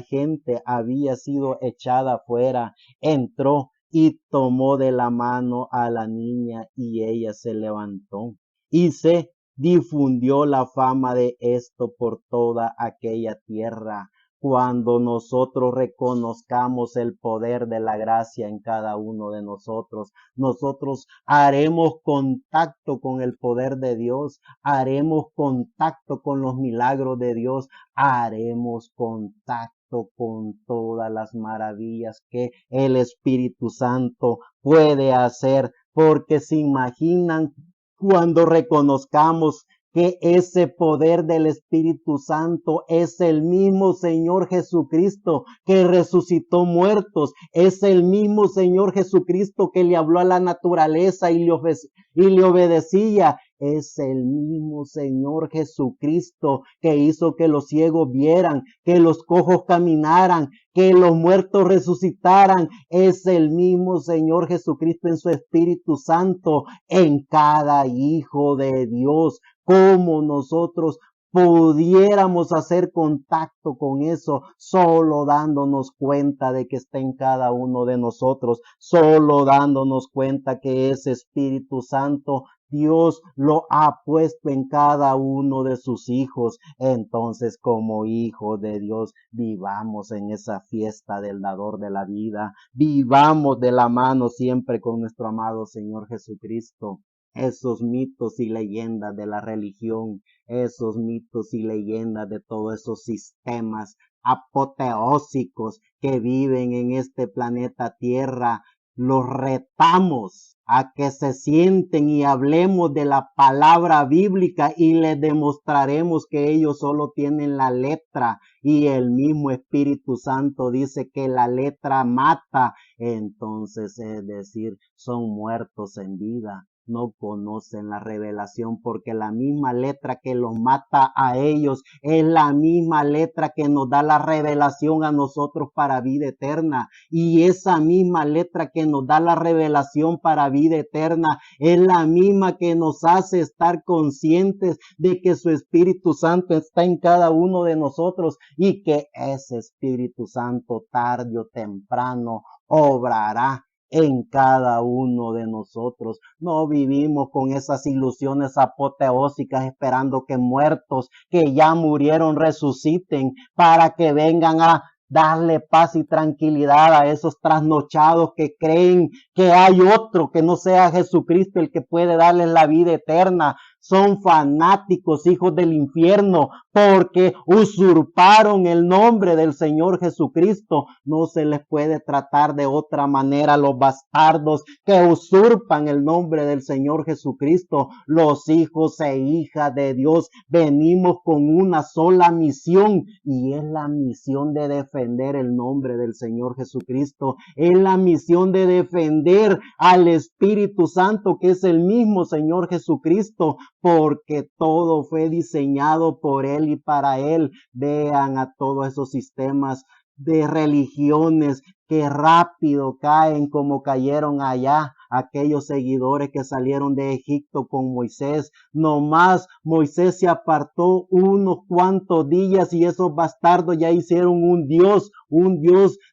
gente había sido echada fuera, entró y tomó de la mano a la niña, y ella se levantó. Y se difundió la fama de esto por toda aquella tierra. Cuando nosotros reconozcamos el poder de la gracia en cada uno de nosotros, nosotros haremos contacto con el poder de Dios, haremos contacto con los milagros de Dios, haremos contacto Cristo con todas las maravillas que el Espíritu Santo puede hacer, porque se imaginan cuando reconozcamos que ese poder del Espíritu Santo es el mismo Señor Jesucristo que resucitó muertos, es el mismo Señor Jesucristo que le habló a la naturaleza y le obedecía, es el mismo Señor Jesucristo que hizo que los ciegos vieran, que los cojos caminaran, que los muertos resucitaran. Es el mismo Señor Jesucristo en su Espíritu Santo en cada hijo de Dios. ¿Cómo nosotros pudiéramos hacer contacto con eso? Solo dándonos cuenta de que está en cada uno de nosotros, solo dándonos cuenta que ese Espíritu Santo Dios lo ha puesto en cada uno de sus hijos. Entonces, como hijos de Dios, vivamos en esa fiesta del dador de la vida. Vivamos de la mano siempre con nuestro amado Señor Jesucristo. Esos mitos y leyendas de la religión, esos mitos y leyendas de todos esos sistemas apoteósicos que viven en este planeta Tierra, los retamos a que se sienten y hablemos de la palabra bíblica y les demostraremos que ellos solo tienen la letra y el mismo Espíritu Santo dice que la letra mata. Entonces, es decir, son muertos en vida. No conocen la revelación porque la misma letra que los mata a ellos es la misma letra que nos da la revelación a nosotros para vida eterna. Y esa misma letra que nos da la revelación para vida eterna es la misma que nos hace estar conscientes de que su Espíritu Santo está en cada uno de nosotros y que ese Espíritu Santo tarde o temprano obrará en cada uno de nosotros. No vivimos con esas ilusiones apoteósicas esperando que muertos que ya murieron resuciten para que vengan a darle paz y tranquilidad a esos trasnochados que creen que hay otro que no sea Jesucristo el que puede darles la vida eterna. Son fanáticos, hijos del infierno, porque usurparon el nombre del Señor Jesucristo. No se les puede tratar de otra manera a los bastardos que usurpan el nombre del Señor Jesucristo. Los hijos e hijas de Dios venimos con una sola misión y es la misión de defender el nombre del Señor Jesucristo. Es la misión de defender al Espíritu Santo que es el mismo Señor Jesucristo, porque todo fue diseñado por Él y para Él. Vean a todos esos sistemas de religiones que rápido caen como cayeron allá aquellos seguidores que salieron de Egipto con Moisés. Nomás Moisés se apartó unos cuantos días y esos bastardos ya hicieron un Dios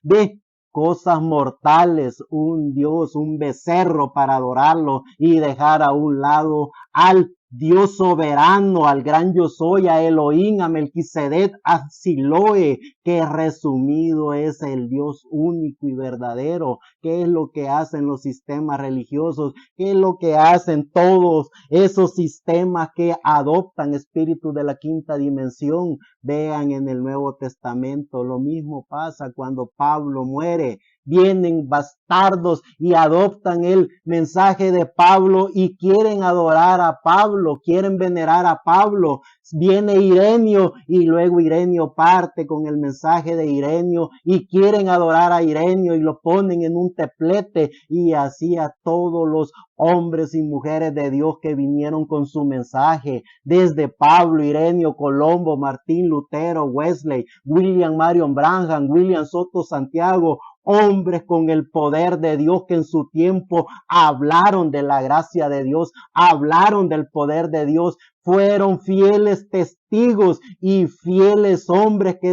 de cosas mortales, un Dios, un becerro para adorarlo y dejar a un lado al Dios soberano, al gran yo soy, a Elohim, a Melquisedec, a Siloé, que resumido es el Dios único y verdadero. ¿Qué es lo que hacen los sistemas religiosos? ¿Qué es lo que hacen todos esos sistemas que adoptan espíritus de la quinta dimensión? Vean en el Nuevo Testamento, lo mismo pasa cuando Pablo muere. Vienen bastardos y adoptan el mensaje de Pablo y quieren adorar a Pablo, quieren venerar a Pablo. Viene Ireneo y luego Ireneo parte con el mensaje de Ireneo y quieren adorar a Ireneo y lo ponen en un teplete, y así a todos los hombres y mujeres de Dios que vinieron con su mensaje, desde Pablo, Ireneo, Colombo, Martín Lutero, Wesley, William Marion Branham, William Soto Santiago, hombres con el poder de Dios que en su tiempo hablaron de la gracia de Dios, hablaron del poder de Dios, fueron fieles testigos y fieles hombres que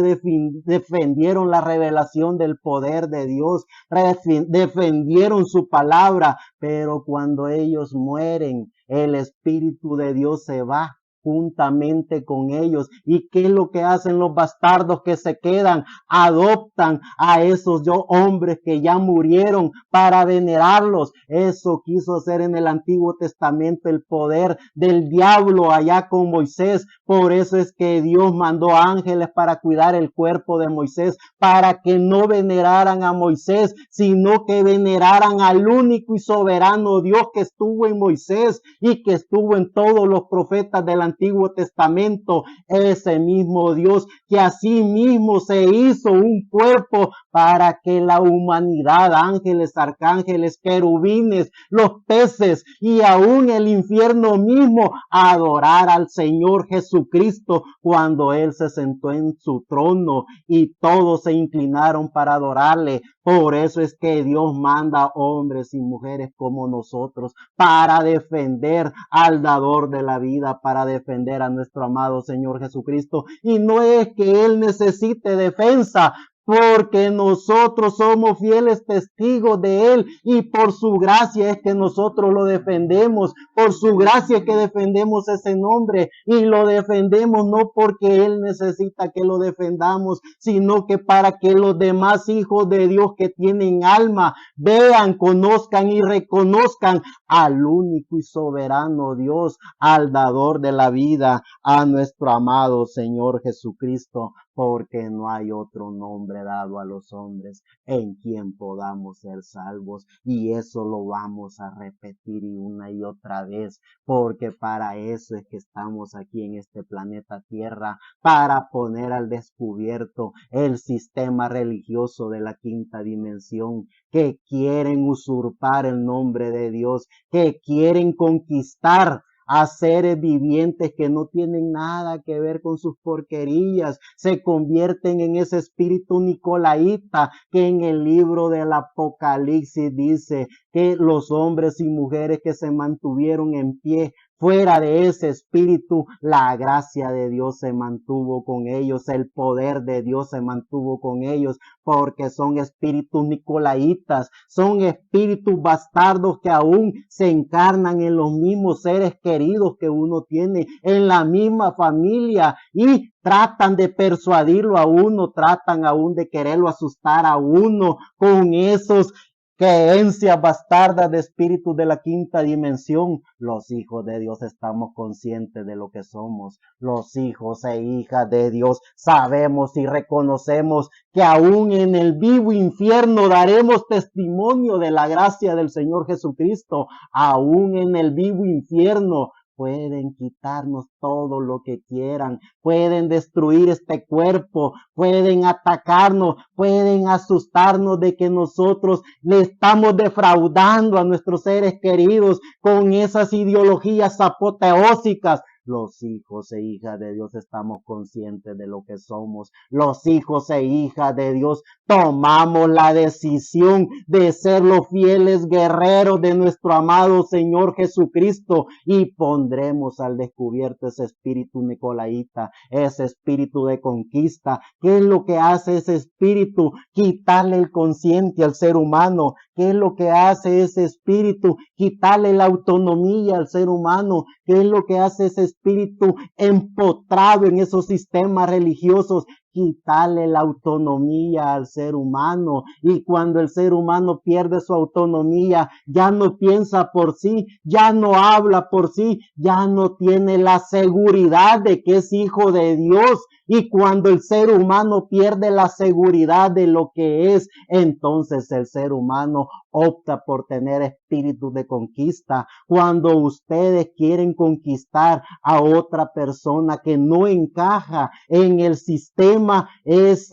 defendieron la revelación del poder de Dios, defendieron su palabra, pero cuando ellos mueren, el Espíritu de Dios se va juntamente con ellos. ¿Y qué es lo que hacen los bastardos que se quedan? Adoptan a esos hombres que ya murieron para venerarlos. Eso quiso hacer en el Antiguo Testamento el poder del diablo allá con Moisés. Por eso es que Dios mandó ángeles para cuidar el cuerpo de Moisés, para que no veneraran a Moisés, sino que veneraran al único y soberano Dios que estuvo en Moisés y que estuvo en todos los profetas del Antiguo Testamento. Ese mismo Dios que así mismo se hizo un cuerpo para que la humanidad, ángeles, arcángeles, querubines, los peces y aún el infierno mismo adorara al Señor Jesucristo cuando Él se sentó en su trono y todos se inclinaron para adorarle. Por eso es que Dios manda hombres y mujeres como nosotros para defender al dador de la vida, para defender a nuestro amado Señor Jesucristo. Y no es que Él necesite defensa, porque nosotros somos fieles testigos de Él y por su gracia es que nosotros lo defendemos, por su gracia es que defendemos ese nombre y lo defendemos no porque Él necesita que lo defendamos, sino que para que los demás hijos de Dios que tienen alma vean, conozcan y reconozcan al único y soberano Dios, al dador de la vida, a nuestro amado Señor Jesucristo, porque no hay otro nombre dado a los hombres en quien podamos ser salvos. Y eso lo vamos a repetir una y otra vez, porque para eso es que estamos aquí en este planeta Tierra, para poner al descubierto el sistema religioso de la quinta dimensión, que quieren usurpar el nombre de Dios, que quieren conquistar a seres vivientes que no tienen nada que ver con sus porquerías, se convierten en ese espíritu nicolaíta que en el libro del Apocalipsis dice que los hombres y mujeres que se mantuvieron en pie fuera de ese espíritu, la gracia de Dios se mantuvo con ellos, el poder de Dios se mantuvo con ellos, porque son espíritus nicolaitas, son espíritus bastardos que aún se encarnan en los mismos seres queridos que uno tiene, en la misma familia, y tratan de persuadirlo a uno, tratan aún de quererlo asustar a uno con esos creencias bastardas de espíritus de la quinta dimensión. Los hijos de Dios estamos conscientes de lo que somos. Los hijos e hijas de Dios sabemos y reconocemos que aún en el vivo infierno daremos testimonio de la gracia del Señor Jesucristo. Aún en el vivo infierno pueden quitarnos todo lo que quieran, pueden destruir este cuerpo, pueden atacarnos, pueden asustarnos de que nosotros le estamos defraudando a nuestros seres queridos con esas ideologías apoteósicas. Los hijos e hijas de Dios estamos conscientes de lo que somos. Los hijos e hijas de Dios tomamos la decisión de ser los fieles guerreros de nuestro amado Señor Jesucristo y pondremos al descubierto ese espíritu nicolaíta, ese espíritu de conquista. ¿Qué es lo que hace ese espíritu? Quitarle el consciente al ser humano. ¿Qué es lo que hace ese espíritu? Quitarle la autonomía al ser humano. ¿Qué es lo que hace ese espíritu empotrado en esos sistemas religiosos? Quitarle la autonomía al ser humano. Y cuando el ser humano pierde su autonomía, ya no piensa por sí, ya no habla por sí, ya no tiene la seguridad de que es hijo de Dios. Y cuando el ser humano pierde la seguridad de lo que es, entonces el ser humano opta por tener espíritu de conquista. Cuando ustedes quieren conquistar a otra persona que no encaja en el sistema, es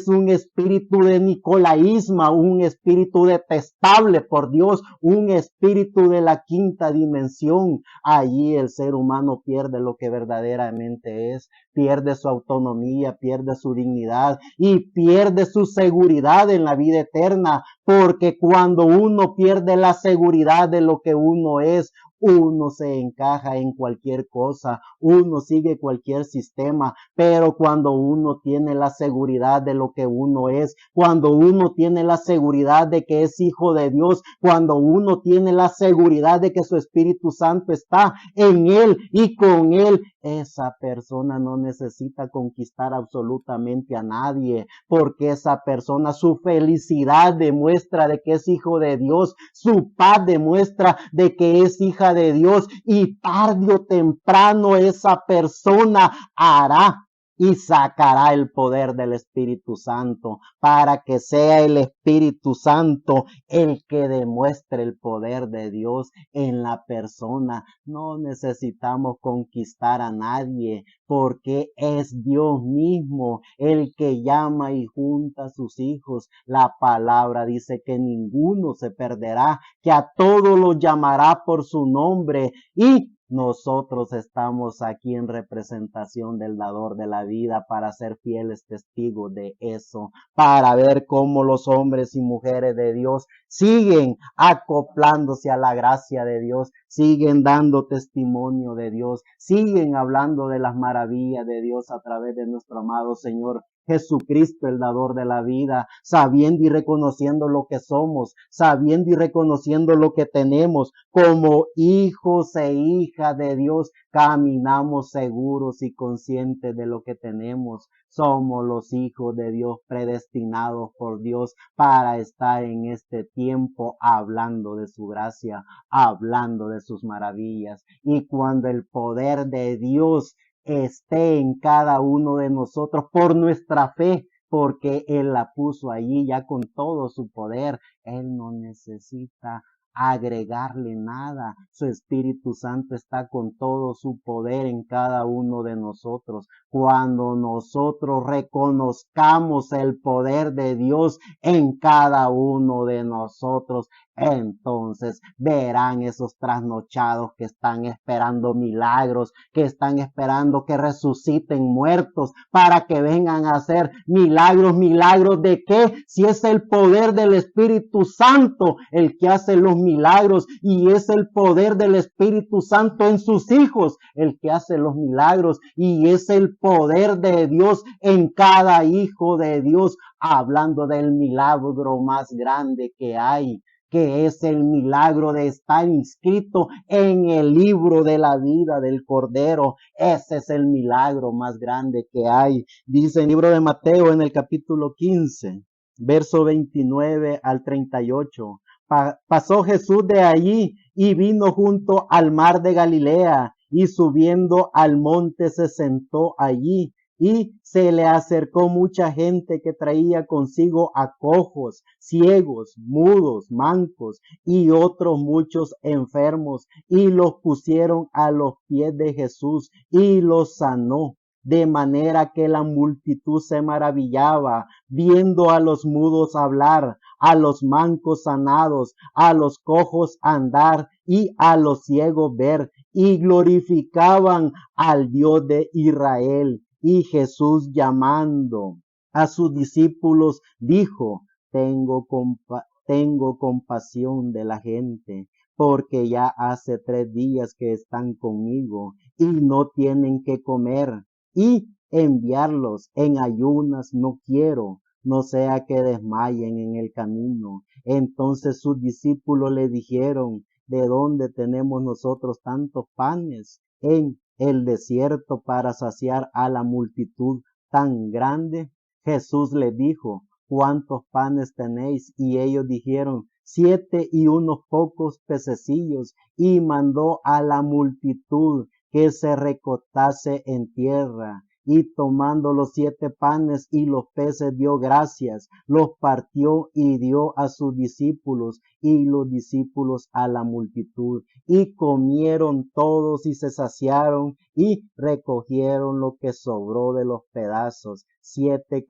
un espíritu de nicolaísmo, un espíritu detestable por Dios, un espíritu de la quinta dimensión. Allí el ser humano pierde lo que verdaderamente es, pierde su autonomía, pierde su dignidad y pierde su seguridad en la vida eterna, porque cuando uno pierde la seguridad de lo que uno es, uno se encaja en cualquier cosa, uno sigue cualquier sistema, pero cuando uno tiene la seguridad de lo que uno es, cuando uno tiene la seguridad de que es hijo de Dios, cuando uno tiene la seguridad de que su Espíritu Santo está en él y con él, esa persona no necesita conquistar absolutamente a nadie, porque esa persona, su felicidad demuestra de que es hijo de Dios, su paz demuestra de que es hija de Dios, y tarde o temprano esa persona hará y sacará el poder del Espíritu Santo para que sea el Espíritu Santo el que demuestre el poder de Dios en la persona. No necesitamos conquistar a nadie porque es Dios mismo el que llama y junta a sus hijos. La palabra dice que ninguno se perderá, que a todos los llamará por su nombre, y nosotros estamos aquí en representación del dador de la vida para ser fieles testigos de eso, para ver cómo los hombres y mujeres de Dios siguen acoplándose a la gracia de Dios, siguen dando testimonio de Dios, siguen hablando de las maravillas de Dios a través de nuestro amado Señor Jesucristo, el dador de la vida, sabiendo y reconociendo lo que somos, sabiendo y reconociendo lo que tenemos como hijos e hijas de Dios. Caminamos seguros y conscientes de lo que tenemos. Somos los hijos de Dios, predestinados por Dios para estar en este tiempo hablando de su gracia, hablando de sus maravillas. Y cuando el poder de Dios esté en cada uno de nosotros por nuestra fe, porque Él la puso allí ya con todo su poder. Él no necesita agregarle nada. Su Espíritu Santo está con todo su poder en cada uno de nosotros. Cuando nosotros reconozcamos el poder de Dios en cada uno de nosotros, entonces verán esos trasnochados que están esperando milagros, que están esperando que resuciten muertos para que vengan a hacer milagros. ¿Milagros de qué? Si es el poder del Espíritu Santo el que hace los milagros, y es el poder del Espíritu Santo en sus hijos el que hace los milagros, y es el poder de Dios en cada hijo de Dios, hablando del milagro más grande que hay, que es el milagro de estar inscrito en el libro de la vida del Cordero. Ese es el milagro más grande que hay. Dice el libro de Mateo en el capítulo 15, verso 29 al 38. Pasó Jesús de allí y vino junto al mar de Galilea, y subiendo al monte se sentó allí. Y se le acercó mucha gente que traía consigo a cojos, ciegos, mudos, mancos y otros muchos enfermos, y los pusieron a los pies de Jesús y los sanó. De manera que la multitud se maravillaba viendo a los mudos hablar, a los mancos sanados, a los cojos andar y a los ciegos ver, y glorificaban al Dios de Israel. Y Jesús, llamando a sus discípulos, dijo: tengo compasión de la gente, porque ya hace 3 días que están conmigo y no tienen que comer, y enviarlos en ayunas no quiero, no sea que desmayen en el camino. Entonces sus discípulos le dijeron: ¿de dónde tenemos nosotros tantos panes en el desierto para saciar a la multitud tan grande? Jesús les dijo: ¿cuántos panes tenéis? Y ellos dijeron: 7 y unos pocos pececillos. Y mandó a la multitud que se recostase en tierra. Y tomando los 7 panes y los peces, dio gracias, los partió y dio a sus discípulos, y los discípulos a la multitud. Y comieron todos y se saciaron, y recogieron lo que sobró de los pedazos, 7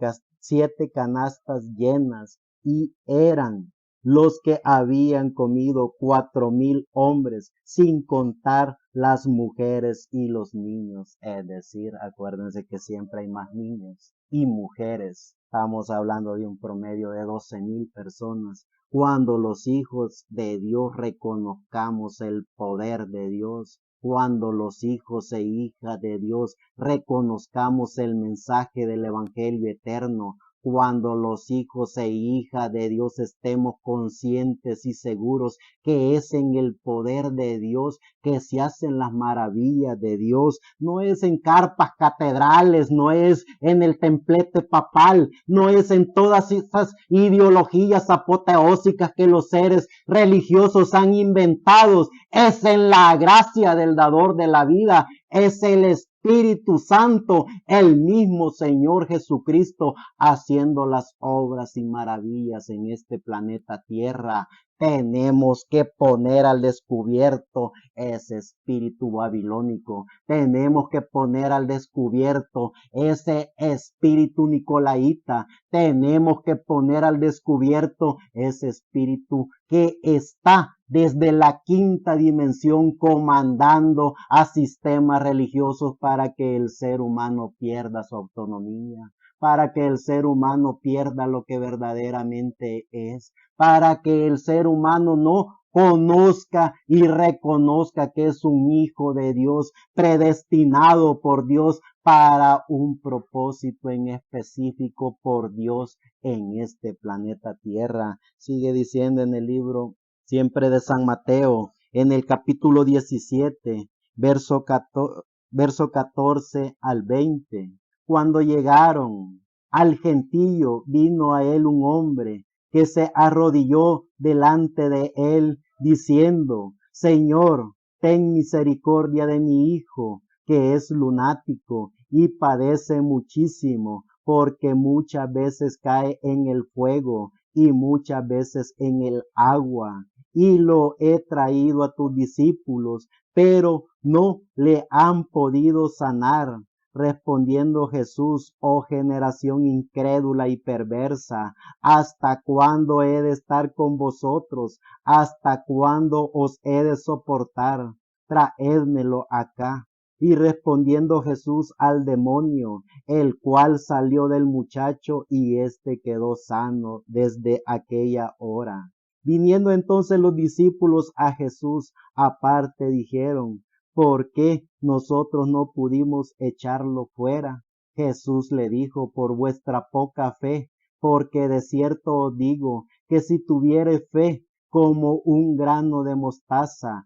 canastas llenas, y eran los que habían comido 4,000 hombres, sin contar las mujeres y los niños. Es decir, acuérdense que siempre hay más niños y mujeres. Estamos hablando de un promedio de 12,000 personas. cuando los hijos de Dios reconozcamos el poder de Dios, cuando los hijos e hijas de Dios reconozcamos el mensaje del Evangelio eterno, cuando los hijos e hijas de Dios estemos conscientes y seguros que es en el poder de Dios que se hacen las maravillas de Dios, no es en carpas catedrales, no es en el templete papal, no es en todas esas ideologías apoteósicas que los seres religiosos han inventado, es en la gracia del dador de la vida, es el Espíritu Santo, el mismo Señor Jesucristo, haciendo las obras y maravillas en este planeta Tierra. Tenemos que poner al descubierto ese espíritu babilónico. Tenemos que poner al descubierto ese espíritu nicolaíta. Tenemos que poner al descubierto ese espíritu que está desde la quinta dimensión comandando a sistemas religiosos para que el ser humano pierda su autonomía, para que el ser humano pierda lo que verdaderamente es, para que el ser humano no conozca y reconozca que es un hijo de Dios, predestinado por Dios para un propósito en específico por Dios en este planeta Tierra. Sigue diciendo en el libro siempre de San Mateo, en el capítulo 17, verso 14 al 20. Cuando llegaron al gentío, vino a él un hombre que se arrodilló delante de él, diciendo: Señor, ten misericordia de mi hijo, que es lunático y padece muchísimo, porque muchas veces cae en el fuego y muchas veces en el agua. Y lo he traído a tus discípulos, pero no le han podido sanar. Respondiendo Jesús: oh generación incrédula y perversa, ¿hasta cuándo he de estar con vosotros? ¿Hasta cuándo os he de soportar? Traédmelo acá. Y respondiendo Jesús al demonio, el cual salió del muchacho, y éste quedó sano desde aquella hora. Viniendo entonces los discípulos a Jesús aparte, dijeron: ¿por qué nosotros no pudimos echarlo fuera? Jesús le dijo: por vuestra poca fe, porque de cierto os digo que si tuviereis fe como un grano de mostaza,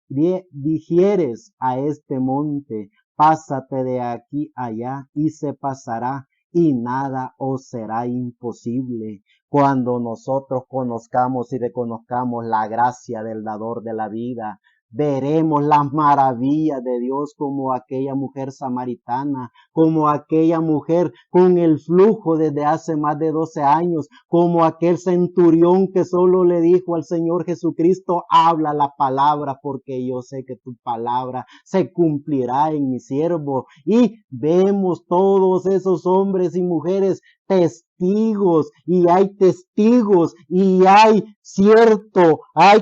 dijeres a este monte: pásate de aquí allá, y se pasará, y nada os será imposible. Cuando nosotros conozcamos y reconozcamos la gracia del dador de la vida, veremos las maravillas de Dios, como aquella mujer samaritana, como aquella mujer con el flujo desde hace más de 12 años, como aquel centurión que solo le dijo al Señor Jesucristo: habla la palabra, porque yo sé que tu palabra se cumplirá en mi siervo. Y vemos todos esos hombres y mujeres testigos, y hay testigos, y hay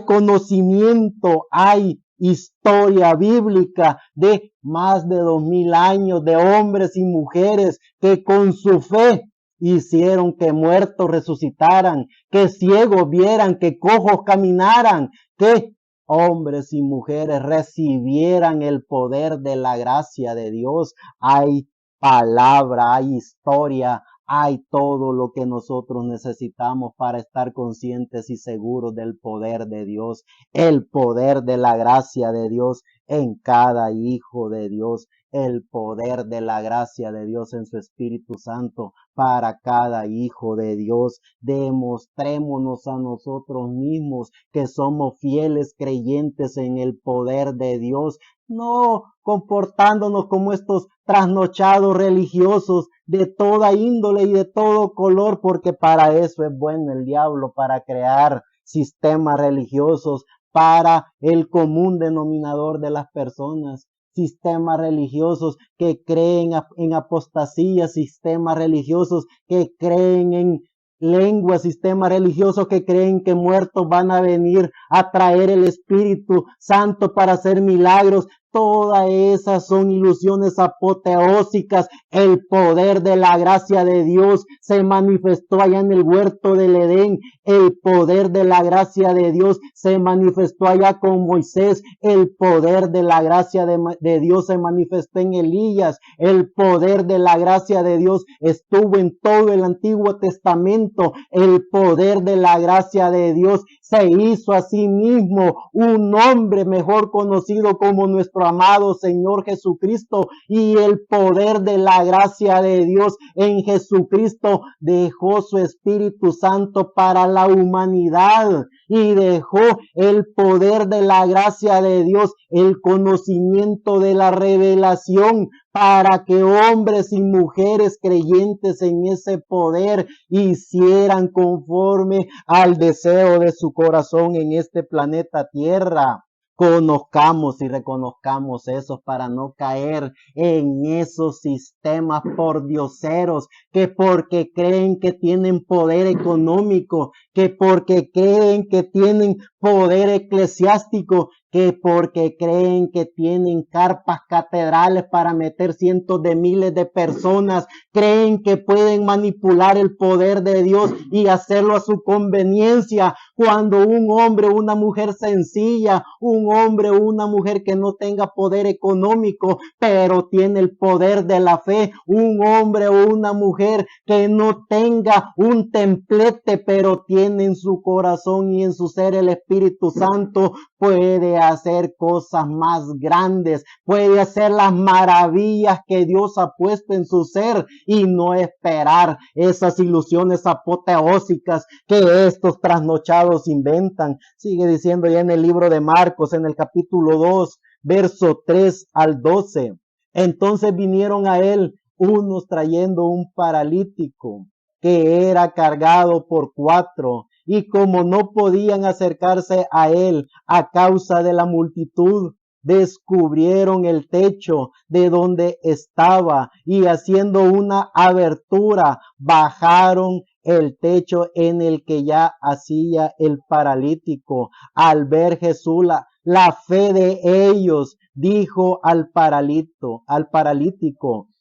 conocimiento, hay historia bíblica de más de 2000 años de hombres y mujeres que con su fe hicieron que muertos resucitaran, que ciegos vieran, que cojos caminaran, que hombres y mujeres recibieran el poder de la gracia de Dios. Hay palabra, hay historia, hay todo lo que nosotros necesitamos para estar conscientes y seguros del poder de Dios, el poder de la gracia de Dios en cada hijo de Dios, el poder de la gracia de Dios en su Espíritu Santo para cada hijo de Dios. Demostrémonos a nosotros mismos que somos fieles creyentes en el poder de Dios, no comportándonos como estos trasnochados religiosos de toda índole y de todo color, porque para eso es bueno el diablo, para crear sistemas religiosos para el común denominador de las personas, sistemas religiosos que creen en apostasía, sistemas religiosos que creen en lenguas, sistemas religiosos que creen que muertos van a venir a traer el Espíritu Santo para hacer milagros, Todas esas son ilusiones apoteósicas. El poder de la gracia de Dios se manifestó allá en el huerto del Edén. El poder de la gracia de Dios se manifestó allá con Moisés. El poder de la gracia de Dios se manifestó en Elías. El poder de la gracia de Dios estuvo en todo el Antiguo Testamento. El poder de la gracia de Dios se hizo a sí mismo un hombre mejor conocido como nuestro amado Señor Jesucristo, y el poder de la gracia de Dios en Jesucristo dejó su Espíritu Santo para la humanidad, y dejó el poder de la gracia de Dios, el conocimiento de la revelación, para que hombres y mujeres creyentes en ese poder hicieran conforme al deseo de su corazón en este planeta Tierra. Conozcamos y reconozcamos eso para no caer en esos sistemas pordioseros que porque creen que tienen poder económico, que porque creen que tienen poder eclesiástico, que porque creen que tienen carpas catedrales para meter cientos de miles de personas, creen que pueden manipular el poder de Dios y hacerlo a su conveniencia, cuando un hombre o una mujer sencilla, un hombre o una mujer que no tenga poder económico, pero tiene el poder de la fe, un hombre o una mujer que no tenga un templete, pero tiene en su corazón y en su ser el Espíritu Santo, puede hacer cosas más grandes, puede hacer las maravillas que Dios ha puesto en su ser, y no esperar esas ilusiones apoteósicas que estos trasnochados inventan. Sigue diciendo ya en el libro de Marcos, en el capítulo 2, verso 3 al 12. Entonces vinieron a él unos trayendo un paralítico que era cargado por 4, y como no podían acercarse a él a causa de la multitud, descubrieron el techo de donde estaba, y haciendo una abertura bajaron el techo en el que ya hacía el paralítico. Al ver Jesús la fe de ellos, dijo al paralítico,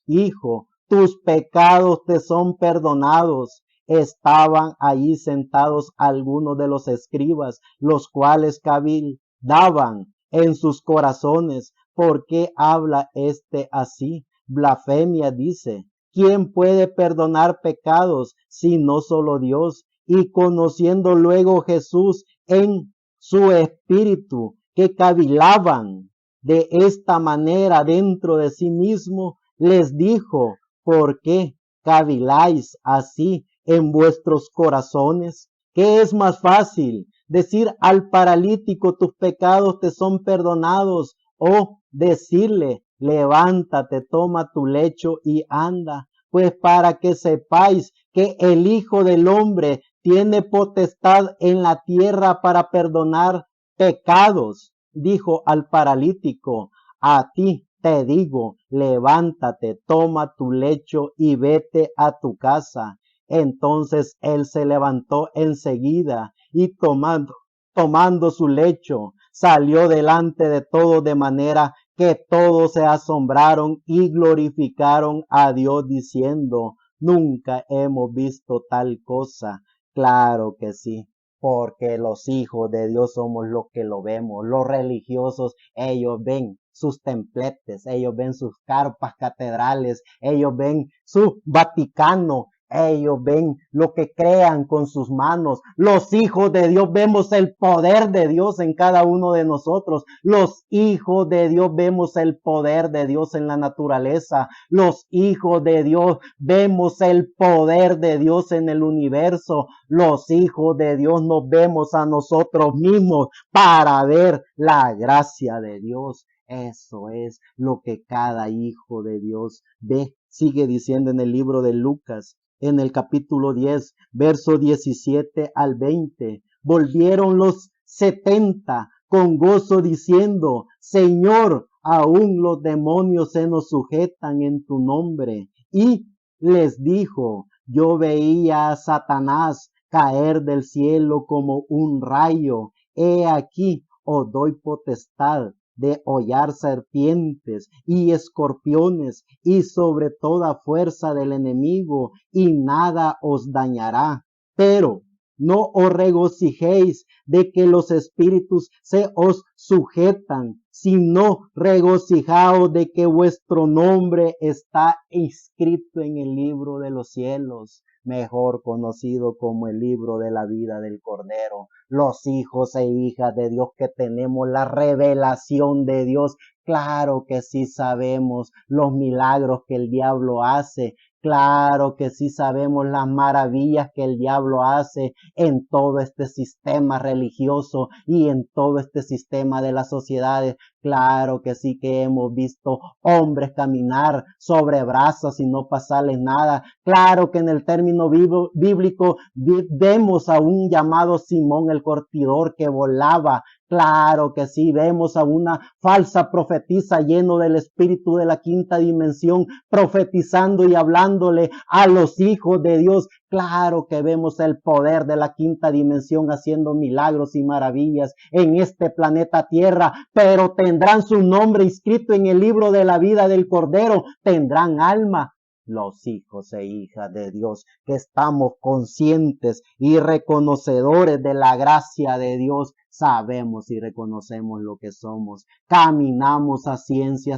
hijo, tus pecados te son perdonados. Estaban allí sentados algunos de los escribas, los cuales cavildaban en sus corazones: ¿por qué habla este así? Blasfemia dice. ¿Quién puede perdonar pecados sino solo Dios? Y conociendo luego Jesús en su espíritu que cavilaban de esta manera dentro de sí mismo, les dijo: ¿por qué caviláis así en vuestros corazones? ¿Qué es más fácil, decir al paralítico tus pecados te son perdonados, o decirle levántate, toma tu lecho y anda? Pues para que sepáis que el Hijo del Hombre tiene potestad en la tierra para perdonar pecados, dijo al paralítico, a ti te digo, levántate, toma tu lecho y vete a tu casa. Entonces él se levantó enseguida y tomando su lecho, salió delante de todos, de manera que todos se asombraron y glorificaron a Dios diciendo: nunca hemos visto tal cosa. Claro que sí, porque los hijos de Dios somos los que lo vemos. Los religiosos, ellos ven sus templetes, ellos ven sus carpas catedrales, ellos ven su Vaticano, ellos ven lo que crean con sus manos. Los hijos de Dios vemos el poder de Dios en cada uno de nosotros. Los hijos de Dios vemos el poder de Dios en la naturaleza. Los hijos de Dios vemos el poder de Dios en el universo. Los hijos de Dios nos vemos a nosotros mismos para ver la gracia de Dios. Eso es lo que cada hijo de Dios ve. Sigue diciendo en el libro de Lucas, en el capítulo 10, verso 17 al 20. Volvieron los 70 con gozo diciendo: Señor, aún los demonios se nos sujetan en tu nombre. Y les dijo: yo veía a Satanás caer del cielo como un rayo. He aquí, os doy potestad de hollar serpientes y escorpiones y sobre toda fuerza del enemigo, y nada os dañará. Pero no os regocijéis de que los espíritus se os sujetan, sino regocijaos de que vuestro nombre está inscrito en el libro de los cielos, mejor conocido como el libro de la vida del Cordero. Los hijos e hijas de Dios que tenemos la revelación de Dios, claro que sí sabemos los milagros que el diablo hace. Claro que sí sabemos las maravillas que el diablo hace en todo este sistema religioso y en todo este sistema de las sociedades. Claro que sí que hemos visto hombres caminar sobre brasas y no pasarles nada. Claro que en el término bíblico vemos a un llamado Simón el Curtidor que volaba. Claro que sí, vemos a una falsa profetisa lleno del espíritu de la quinta dimensión, profetizando y hablándole a los hijos de Dios. Claro que vemos el poder de la quinta dimensión haciendo milagros y maravillas en este planeta Tierra, pero tendrán su nombre inscrito en el libro de la vida del Cordero, tendrán alma. Los hijos e hijas de Dios que estamos conscientes y reconocedores de la gracia de Dios, sabemos y reconocemos lo que somos. Caminamos a ciencia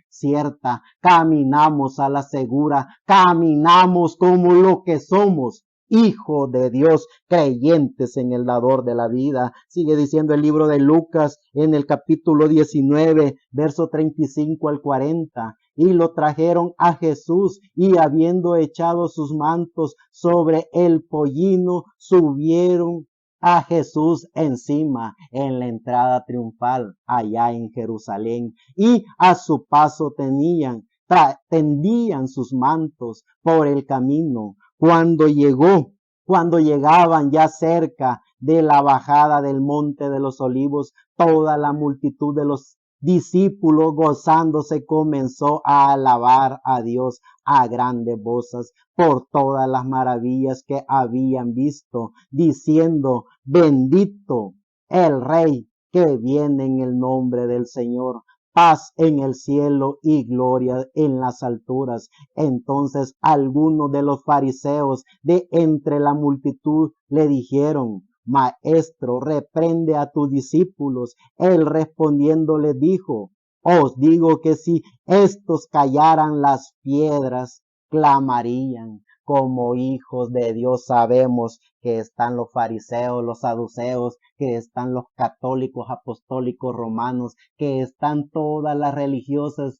cierta, caminamos a la segura, caminamos como lo que somos. Hijo de Dios, creyentes en el dador de la vida. Sigue diciendo el libro de Lucas en el capítulo 19, verso 35 al 40. Y lo trajeron a Jesús, y habiendo echado sus mantos sobre el pollino, subieron a Jesús encima en la entrada triunfal allá en Jerusalén, y a su paso tendían sus mantos por el camino. Cuando llegaban ya cerca de la bajada del monte de los olivos, toda la multitud de los discípulos gozándose comenzó a alabar a Dios a grandes voces por todas las maravillas que habían visto, diciendo: bendito el Rey que viene en el nombre del Señor, paz en el cielo y gloria en las alturas. Entonces algunos de los fariseos de entre la multitud le dijeron: Maestro, reprende a tus discípulos. Él respondiendo les dijo: os digo que si estos callaran, las piedras clamarían. Como hijos de Dios sabemos que están los fariseos, los saduceos, que están los católicos, apostólicos, romanos, que están todas las religiones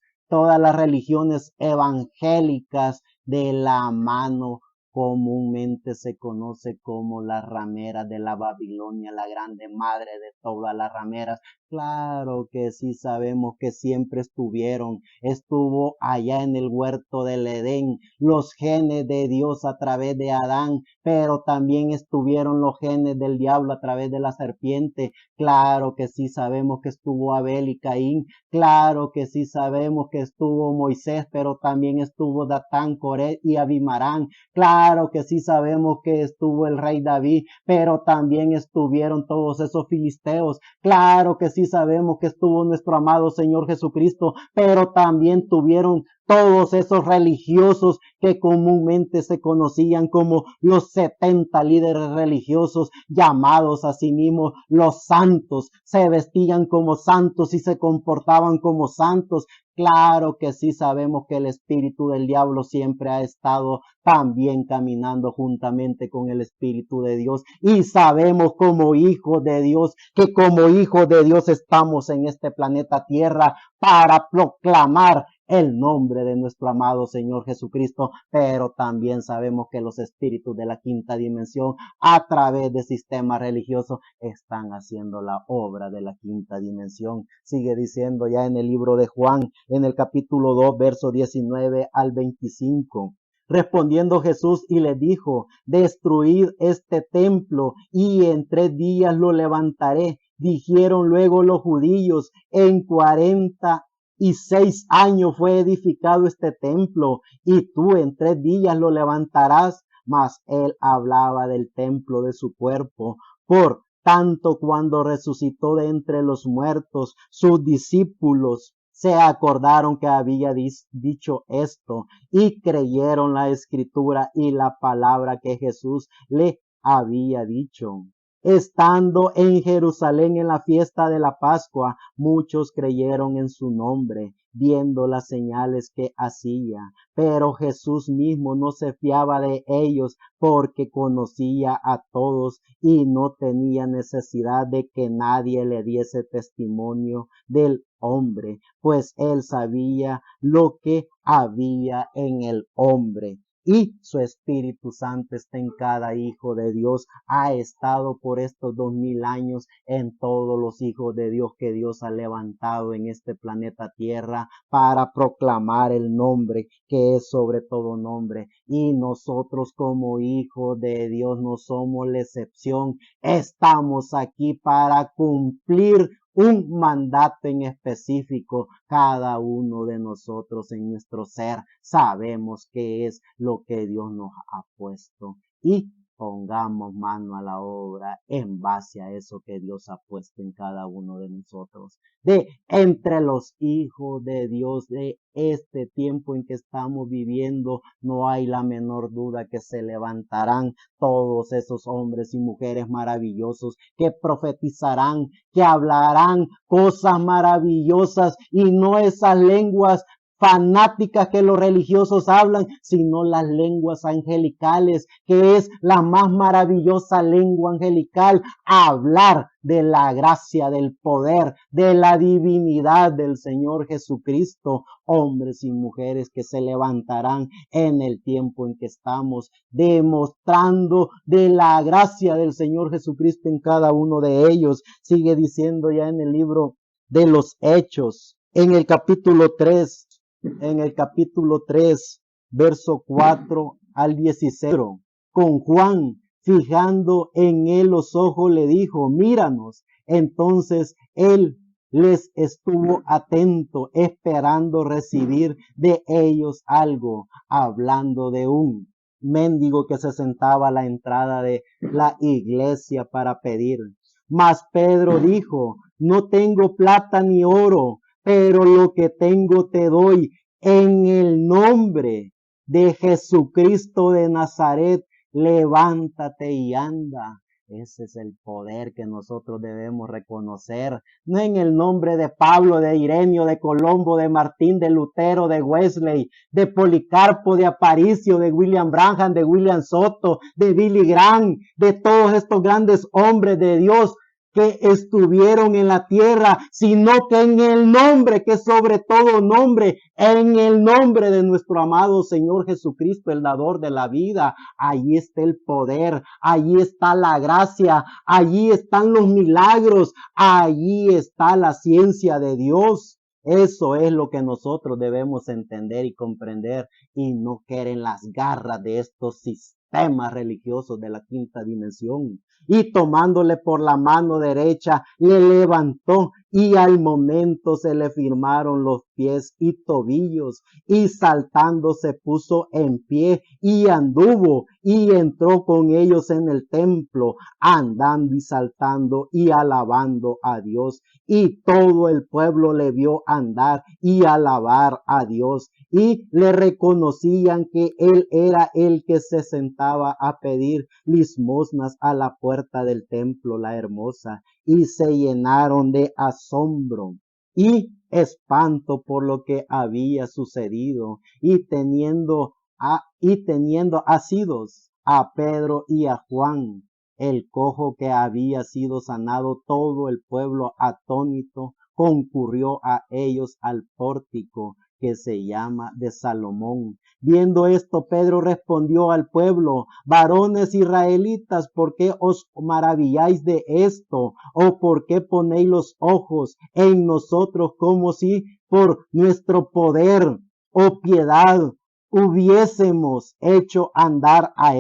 evangélicas de la mano. Comúnmente se conoce como las rameras de la Babilonia, la grande madre de todas las rameras. Claro que sí sabemos que siempre estuvo allá en el huerto del Edén, los genes de Dios a través de Adán, pero también estuvieron los genes del diablo a través de la serpiente. Claro que sí sabemos que estuvo Abel y Caín, claro que sí sabemos que estuvo Moisés, pero también estuvo Datán, Coré y Abimarán. Claro que sí sabemos que estuvo el rey David, pero también estuvieron todos esos filisteos. Claro que sí sabemos que estuvo nuestro amado Señor Jesucristo, pero también tuvieron todos esos religiosos que comúnmente se conocían como los 70 líderes religiosos, llamados a sí mismos los santos. Se vestían como santos y se comportaban como santos. Claro que sí sabemos que el espíritu del diablo siempre ha estado también caminando juntamente con el espíritu de Dios, y sabemos como hijos de Dios que como hijos de Dios estamos en este planeta Tierra para proclamar el nombre de nuestro amado Señor Jesucristo, pero también sabemos que los espíritus de la quinta dimensión a través de sistemas religiosos están haciendo la obra de la quinta dimensión. Sigue diciendo ya en el libro de Juan, en el capítulo 2, verso 19 al 25. Respondiendo Jesús y le dijo: destruid este templo y en 3 días lo levantaré. Dijeron luego los judíos: en 46 años fue edificado este templo, y tú en 3 días lo levantarás. Mas él hablaba del templo de su cuerpo. Por tanto cuando resucitó de entre los muertos, sus discípulos se acordaron que había dicho esto y creyeron la escritura y la palabra que Jesús le había dicho. Estando en Jerusalén en la fiesta de la Pascua, muchos creyeron en su nombre, viendo las señales que hacía. Pero Jesús mismo no se fiaba de ellos porque conocía a todos y no tenía necesidad de que nadie le diese testimonio del hombre, pues él sabía lo que había en el hombre. Y su Espíritu Santo está en cada hijo de Dios. Ha estado por estos 2000 años en todos los hijos de Dios que Dios ha levantado en este planeta Tierra para proclamar el nombre que es sobre todo nombre. Y nosotros como hijos de Dios no somos la excepción. Estamos aquí para cumplir un mandato en específico. Cada uno de nosotros en nuestro ser sabemos qué es lo que Dios nos ha puesto y pongamos mano a la obra en base a eso que Dios ha puesto en cada uno de nosotros. De entre los hijos de Dios de este tiempo en que estamos viviendo, no hay la menor duda que se levantarán todos esos hombres y mujeres maravillosos que profetizarán, que hablarán cosas maravillosas y no esas lenguas fanáticas que los religiosos hablan, sino las lenguas angelicales, que es la más maravillosa lengua angelical, hablar de la gracia, del poder, de la divinidad del Señor Jesucristo, hombres y mujeres que se levantarán en el tiempo en que estamos, demostrando de la gracia del Señor Jesucristo en cada uno de ellos. Sigue diciendo ya en el libro de los Hechos, en el capítulo 3, verso 4 al 16, con Juan, fijando en él los ojos, le dijo, míranos. Entonces él les estuvo atento, esperando recibir de ellos algo, hablando de un mendigo que se sentaba a la entrada de la iglesia para pedir. Mas Pedro dijo, no tengo plata ni oro, pero lo que tengo te doy. En el nombre de Jesucristo de Nazaret, levántate y anda. Ese es el poder que nosotros debemos reconocer. No en el nombre de Pablo, de Ireneo, de Colombo, de Martín, de Lutero, de Wesley, de Policarpo, de Aparicio, de William Branham, de William Soto, de Billy Graham, de todos estos grandes hombres de Dios que estuvieron en la tierra, sino que en el nombre que sobre todo nombre, en el nombre de nuestro amado Señor Jesucristo, el dador de la vida. Allí está el poder, allí está la gracia, allí están los milagros, allí está la ciencia de Dios. Eso es lo que nosotros debemos entender y comprender y no caer en las garras de estos sistemas religiosos de la quinta dimensión. Y tomándole por la mano derecha, le levantó y al momento se le firmaron los pies y tobillos y saltando se puso en pie y anduvo y entró con ellos en el templo, andando y saltando y alabando a Dios. Y todo el pueblo le vio andar y alabar a Dios y le reconocían que él era el que se sentaba a pedir limosnas a la puerta del templo, la hermosa, y se llenaron de asombro y espanto por lo que había sucedido, y teniendo asidos a Pedro y a Juan, el cojo que había sido sanado, todo el pueblo atónito concurrió a ellos al pórtico que se llama de Salomón. Viendo esto, Pedro respondió al pueblo, varones israelitas, ¿por qué os maravilláis de esto? ¿O por qué ponéis los ojos en nosotros como si por nuestro poder o piedad hubiésemos hecho andar a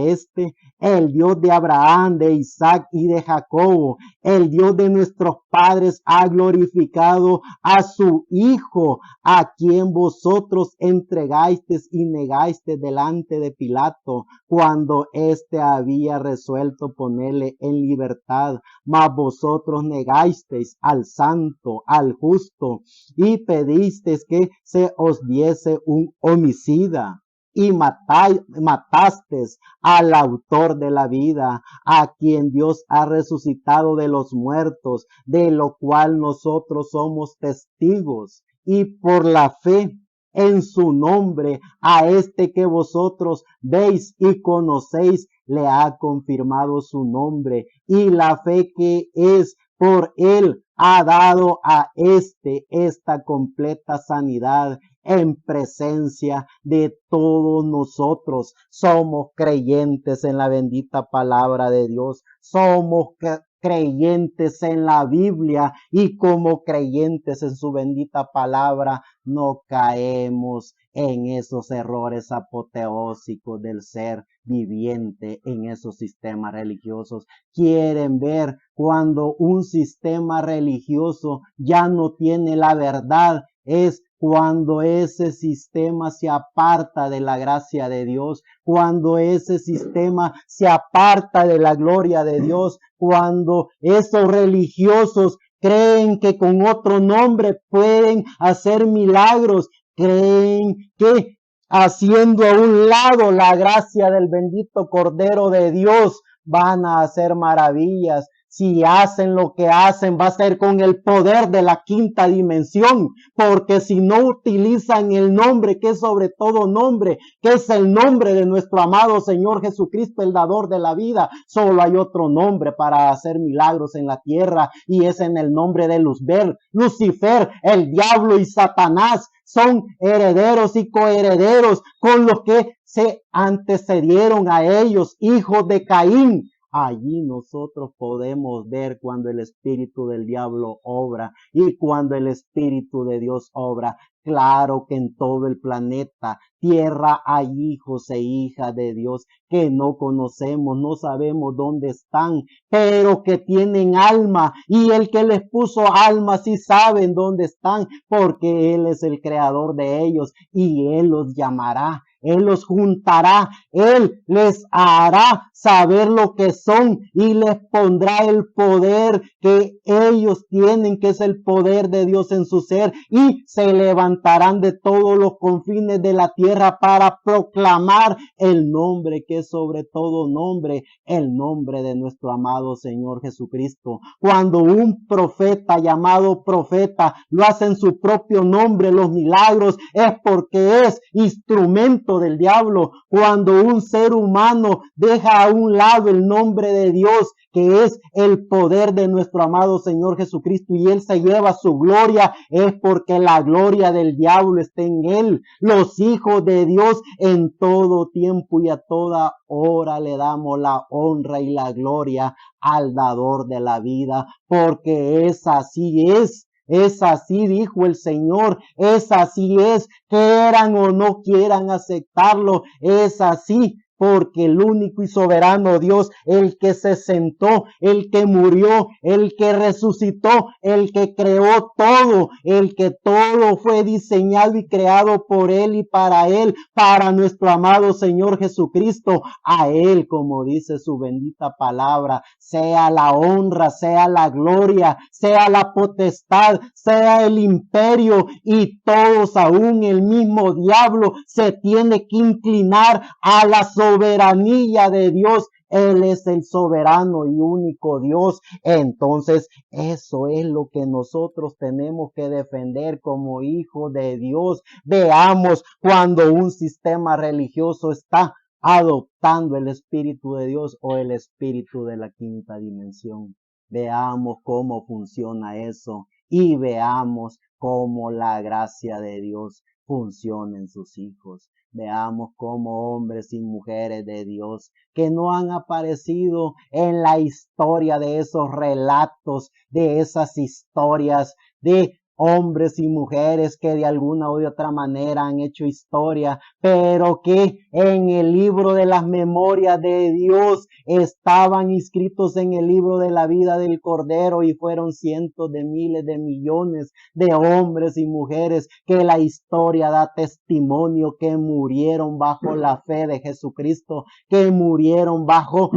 el Dios de Abraham, de Isaac y de Jacobo, el Dios de nuestros padres ha glorificado a su Hijo, a quien vosotros entregasteis y negasteis delante de Pilato, cuando éste había resuelto ponerle en libertad. Mas vosotros negasteis al santo, al justo, y pedisteis que se os diese un homicida. Y matasteis al autor de la vida, a quien Dios ha resucitado de los muertos, de lo cual nosotros somos testigos. Y por la fe en su nombre, a este que vosotros veis y conocéis, le ha confirmado su nombre, y la fe que es por él ha dado a esta completa sanidad en presencia de todos nosotros. Somos creyentes en la bendita palabra de Dios. Somos creyentes en la Biblia, y como creyentes en su bendita palabra no caemos en esos errores apoteósicos del ser viviente en esos sistemas religiosos. Quieren ver cuando un sistema religioso ya no tiene la verdad, es cuando ese sistema se aparta de la gracia de Dios, cuando ese sistema se aparta de la gloria de Dios, cuando esos religiosos creen que con otro nombre pueden hacer milagros, creen que haciendo a un lado la gracia del bendito Cordero de Dios van a hacer maravillas. Si hacen lo que hacen, va a ser con el poder de la quinta dimensión, porque si no utilizan el nombre que es sobre todo nombre, que es el nombre de nuestro amado Señor Jesucristo, el dador de la vida, solo hay otro nombre para hacer milagros en la tierra, y es en el nombre de Lucifer, el diablo y Satanás son herederos y coherederos con los que se antecedieron a ellos, hijos de Caín. Allí nosotros podemos ver cuando el espíritu del diablo obra y cuando el espíritu de Dios obra. Claro que en todo el planeta Tierra hay hijos e hijas de Dios que no conocemos, no sabemos dónde están, pero que tienen alma, y el que les puso alma sí saben dónde están, porque Él es el creador de ellos, y Él los llamará. Él los juntará, Él les hará saber lo que son y les pondrá el poder que ellos tienen, que es el poder de Dios en su ser, y se levantarán de todos los confines de la tierra para proclamar el nombre que es sobre todo nombre, el nombre de nuestro amado Señor Jesucristo. Cuando un profeta llamado profeta lo hace en su propio nombre, los milagros, es porque es instrumento del diablo. Cuando un ser humano deja a un lado el nombre de Dios, que es el poder de nuestro amado Señor Jesucristo, y él se lleva su gloria, es porque la gloria del diablo está en él. Los hijos de Dios en todo tiempo y a toda hora le damos la honra y la gloria al dador de la vida, porque es así es. Es así, dijo el Señor, es así es, quieran o no quieran aceptarlo, es así, porque el único y soberano Dios, el que se sentó, el que murió, el que resucitó, el que creó todo, el que todo fue diseñado y creado por Él y para nuestro amado Señor Jesucristo, a Él, como dice su bendita palabra, sea la honra, sea la gloria, sea la potestad, sea el imperio, y todos, aún el mismo diablo, se tiene que inclinar a la soberanía de Dios. Él es el soberano y único Dios. Entonces, eso es lo que nosotros tenemos que defender como hijos de Dios. Veamos cuando un sistema religioso está adoptando el Espíritu de Dios o el espíritu de la quinta dimensión. Veamos cómo funciona eso y veamos cómo la gracia de Dios funciona en sus hijos. Veamos cómo hombres y mujeres de Dios que no han aparecido en la historia de esos relatos, de esas historias de hombres y mujeres que de alguna u otra manera han hecho historia, pero que en el libro de las memorias de Dios estaban inscritos en el libro de la vida del Cordero, y fueron cientos de miles de millones de hombres y mujeres que la historia da testimonio que murieron bajo la fe de Jesucristo, que murieron bajo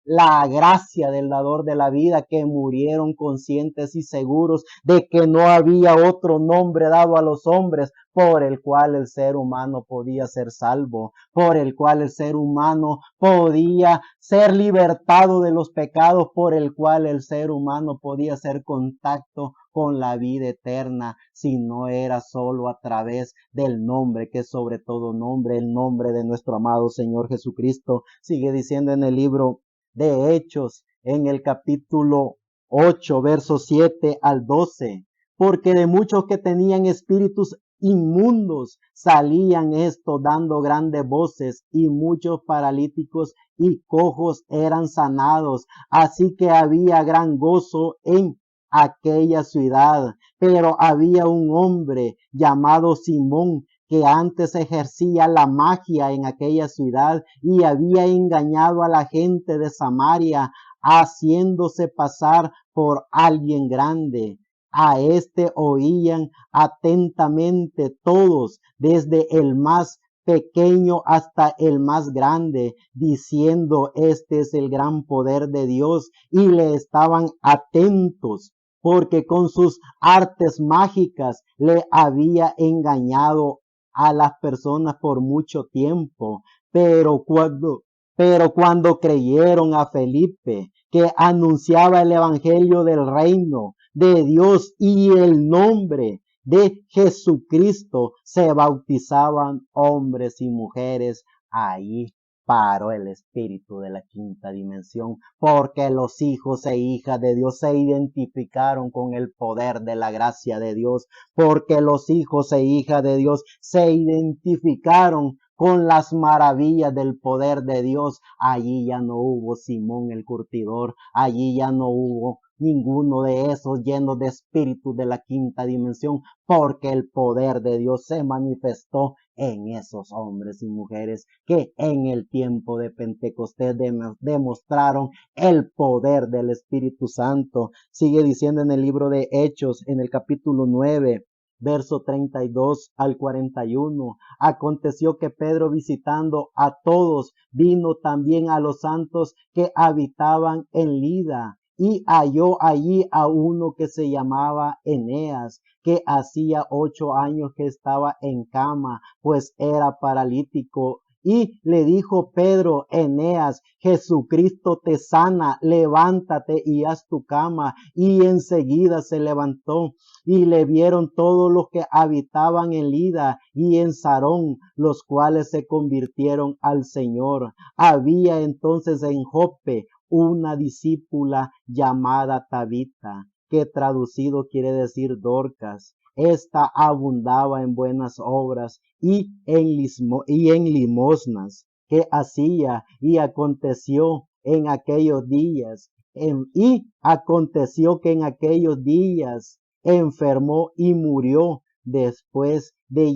la gracia del dador de la vida, que murieron conscientes y seguros de que no había otro nombre dado a los hombres por el cual el ser humano podía ser salvo, por el cual el ser humano podía ser libertado de los pecados, por el cual el ser humano podía hacer contacto con la vida eterna, si no era solo a través del nombre que es sobre todo nombre, el nombre de nuestro amado Señor Jesucristo. Sigue diciendo en el libro de Hechos, en el capítulo 8, versos 7 al 12, porque de muchos que tenían espíritus inmundos salían estos dando grandes voces, y muchos paralíticos y cojos eran sanados, así que había gran gozo en aquella ciudad. Pero había un hombre llamado Simón, que antes ejercía la magia en aquella ciudad y había engañado a la gente de Samaria, haciéndose pasar por alguien grande. A este oían atentamente todos, desde el más pequeño hasta el más grande, diciendo: este es el gran poder de Dios, y le estaban atentos, porque con sus artes mágicas le había engañado a las personas por mucho tiempo. Pero cuando creyeron a Felipe, que anunciaba el evangelio del reino de Dios y el nombre de Jesucristo, se bautizaban hombres y mujeres. Ahí paró el espíritu de la quinta dimensión, porque los hijos e hijas de Dios se identificaron con el poder de la gracia de Dios, porque los hijos e hijas de Dios se identificaron con las maravillas del poder de Dios. Allí ya no hubo Simón el curtidor, allí ya no hubo ninguno de esos llenos de espíritu de la quinta dimensión, porque el poder de Dios se manifestó en esos hombres y mujeres que en el tiempo de Pentecostés demostraron el poder del Espíritu Santo. Sigue diciendo en el libro de Hechos, en el capítulo 9, verso 32 al 41. Aconteció que Pedro, visitando a todos, vino también a los santos que habitaban en Lida, y halló allí a uno que se llamaba Eneas, que hacía 8 años que estaba en cama, pues era paralítico. Y le dijo Pedro: Eneas, Jesucristo te sana, levántate y haz tu cama. Y enseguida se levantó, y le vieron todos los que habitaban en Lida y en Sarón, los cuales se convirtieron al Señor. Había entonces en Joppe una discípula llamada Tabita, que traducido quiere decir Dorcas. Esta abundaba en buenas obras y en limosnas que hacía. Y aconteció en aquellos días, que en aquellos días enfermó y murió. Después de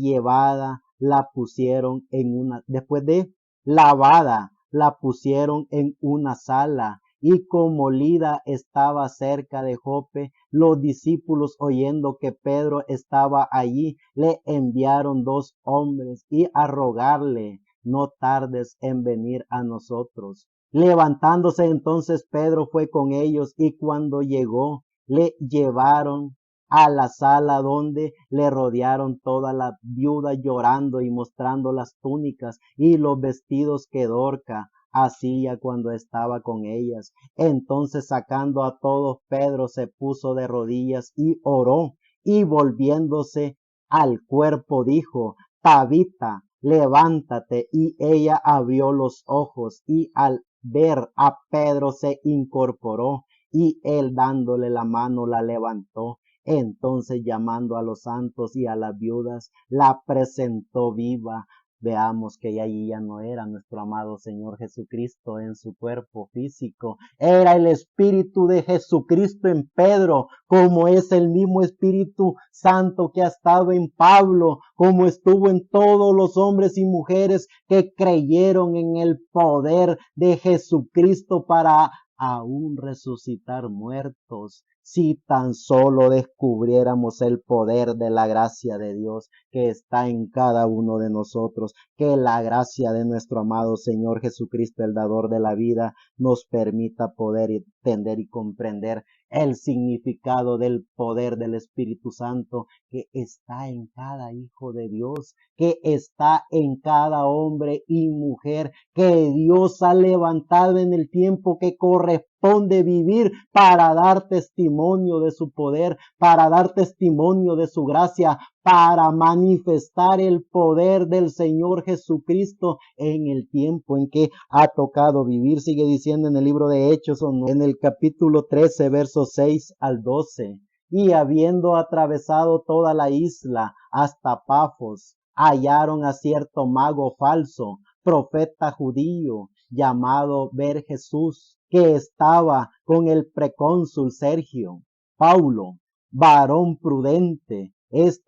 lavada, la pusieron en una sala. Y como Lida estaba cerca de Joppe, los discípulos, oyendo que Pedro estaba allí, le enviaron 2 hombres y a rogarle: no tardes en venir a nosotros. Levantándose entonces Pedro fue con ellos, y cuando llegó, le llevaron a la sala, donde le rodearon todas las viudas llorando y mostrando las túnicas y los vestidos que Dorca hacía cuando estaba con ellas. Entonces, sacando a todos, Pedro se puso de rodillas y oró, y volviéndose al cuerpo dijo: Tabita, levántate. Y ella abrió los ojos, y al ver a Pedro se incorporó, y él, dándole la mano, la levantó. Entonces, llamando a los santos y a las viudas, la presentó viva, veamos que allí ya no era nuestro amado Señor Jesucristo en su cuerpo físico, era el Espíritu de Jesucristo en Pedro, como es el mismo Espíritu Santo que ha estado en Pablo, como estuvo en todos los hombres y mujeres que creyeron en el poder de Jesucristo para aún resucitar muertos. Si tan solo descubriéramos el poder de la gracia de Dios que está en cada uno de nosotros, que la gracia de nuestro amado Señor Jesucristo, el dador de la vida, nos permita poder entender y comprender el significado del poder del Espíritu Santo que está en cada hijo de Dios, que está en cada hombre y mujer que Dios ha levantado en el tiempo que corresponde vivir para dar testimonio de su poder, para dar testimonio de su gracia, para manifestar el poder del Señor Jesucristo en el tiempo en que ha tocado vivir. Sigue diciendo en el libro de Hechos, en el capítulo 13, versos 6 al 12. Y habiendo atravesado toda la isla hasta Pafos, hallaron a cierto mago falso, profeta judío, llamado Bar Jesús, que estaba con el precónsul Sergio Paulo, varón prudente.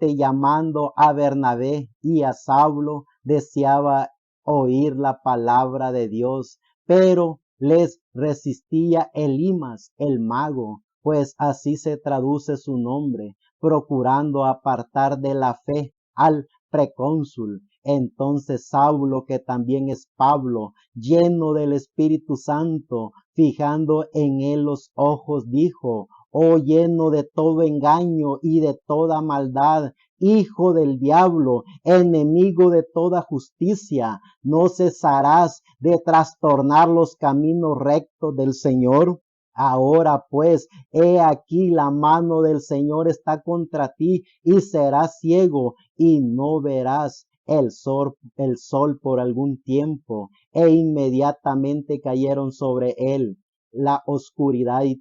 Llamando a Bernabé y a Saulo, deseaba oír la palabra de Dios, pero les resistía Elimas, el mago, pues así se traduce su nombre, procurando apartar de la fe al precónsul. Entonces Saulo, que también es Pablo, lleno del Espíritu Santo, fijando en él los ojos, dijo: oh, lleno de todo engaño y de toda maldad, hijo del diablo, enemigo de toda justicia, ¿no cesarás de trastornar los caminos rectos del Señor? Ahora pues, he aquí la mano del Señor está contra ti, y serás ciego y no verás el sol por algún tiempo. E inmediatamente cayeron sobre él la oscuridad y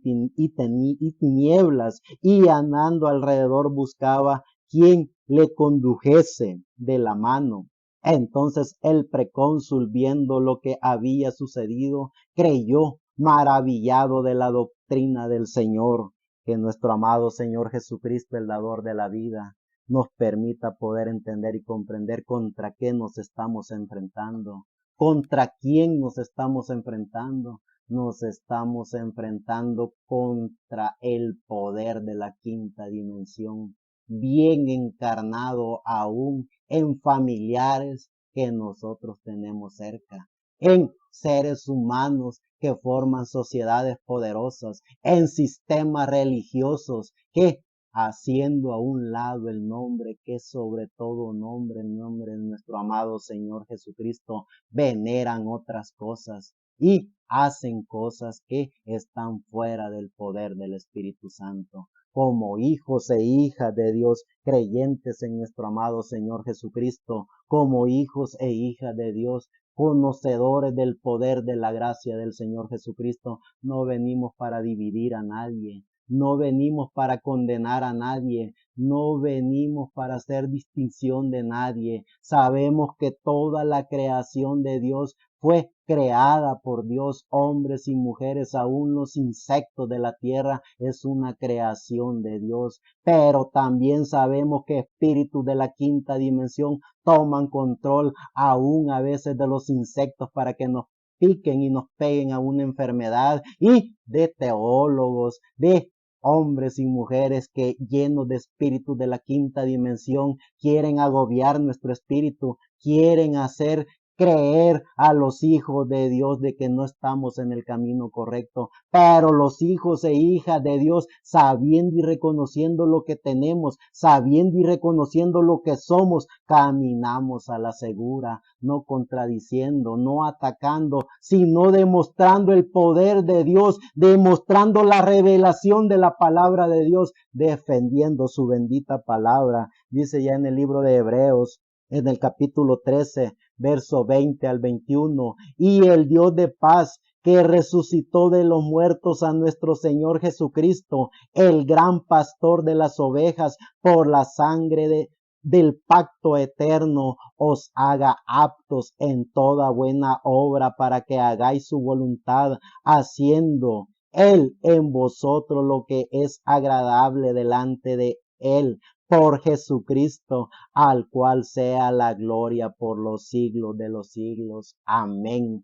tinieblas, y andando alrededor buscaba quien le condujese de la mano. Entonces el precónsul, viendo lo que había sucedido, creyó, maravillado de la doctrina del Señor. Que nuestro amado Señor Jesucristo, el dador de la vida, nos permita poder entender y comprender contra qué nos estamos enfrentando, contra quién nos estamos enfrentando. Nos estamos enfrentando contra el poder de la quinta dimensión, bien encarnado aún en familiares que nosotros tenemos cerca, en seres humanos que forman sociedades poderosas, en sistemas religiosos que, haciendo a un lado el nombre que es sobre todo nombre, el nombre de nuestro amado Señor Jesucristo, veneran otras cosas y hacen cosas que están fuera del poder del Espíritu Santo. Como hijos e hijas de Dios, creyentes en nuestro amado Señor Jesucristo, como hijos e hijas de Dios, conocedores del poder de la gracia del Señor Jesucristo, no venimos para dividir a nadie, no venimos para condenar a nadie, no venimos para hacer distinción de nadie. Sabemos que toda la creación de Dios fue creada por Dios, hombres y mujeres, aún los insectos de la tierra es una creación de Dios. Pero también sabemos que espíritus de la quinta dimensión toman control aún a veces de los insectos para que nos piquen y nos peguen a una enfermedad, y de teólogos, de hombres y mujeres que llenos de espíritus de la quinta dimensión quieren agobiar nuestro espíritu, quieren hacer creer a los hijos de Dios de que no estamos en el camino correcto. Pero los hijos e hijas de Dios, sabiendo y reconociendo lo que tenemos, sabiendo y reconociendo lo que somos, caminamos a la segura, no contradiciendo, no atacando, sino demostrando el poder de Dios, demostrando la revelación de la palabra de Dios, defendiendo su bendita palabra. Dice ya en el libro de Hebreos, en el capítulo 13, verso 20 al 21, y el Dios de paz, que resucitó de los muertos a nuestro Señor Jesucristo, el gran pastor de las ovejas, por la sangre del pacto eterno, os haga aptos en toda buena obra para que hagáis su voluntad, haciendo Él en vosotros lo que es agradable delante de Él, por Jesucristo, al cual sea la gloria por los siglos de los siglos. Amén.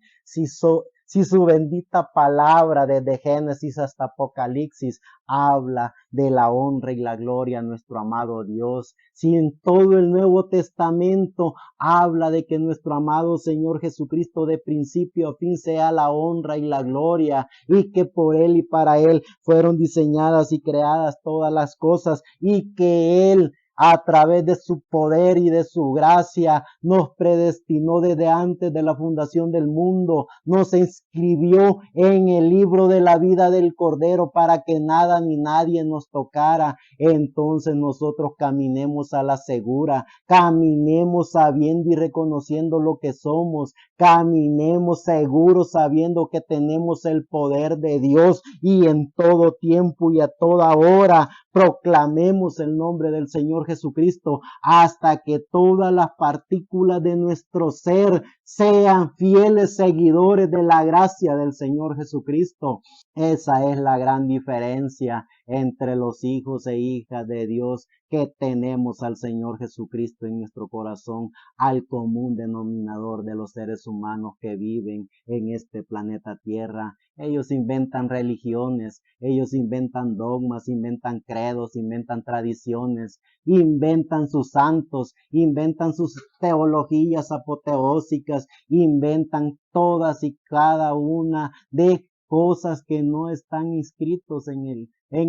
Si su bendita palabra desde Génesis hasta Apocalipsis habla de la honra y la gloria a nuestro amado Dios, si en todo el Nuevo Testamento habla de que nuestro amado Señor Jesucristo de principio a fin sea la honra y la gloria, y que por Él y para Él fueron diseñadas y creadas todas las cosas, y que Él a través de su poder y de su gracia nos predestinó desde antes de la fundación del mundo, nos inscribió en el libro de la vida del Cordero para que nada ni nadie nos tocara. Entonces nosotros caminemos a la segura, caminemos sabiendo y reconociendo lo que somos, caminemos seguros sabiendo que tenemos el poder de Dios, y en todo tiempo y a toda hora proclamemos el nombre del Señor Jesucristo hasta que todas las partículas de nuestro ser sean fieles seguidores de la gracia del Señor Jesucristo. Esa es la gran diferencia entre los hijos e hijas de Dios, que tenemos al Señor Jesucristo en nuestro corazón, al común denominador de los seres humanos que viven en este planeta Tierra. Ellos inventan religiones, ellos inventan dogmas, inventan credos, inventan tradiciones, inventan sus santos, inventan sus teologías apoteósicas, inventan todas y cada una de cosas que no están inscritos en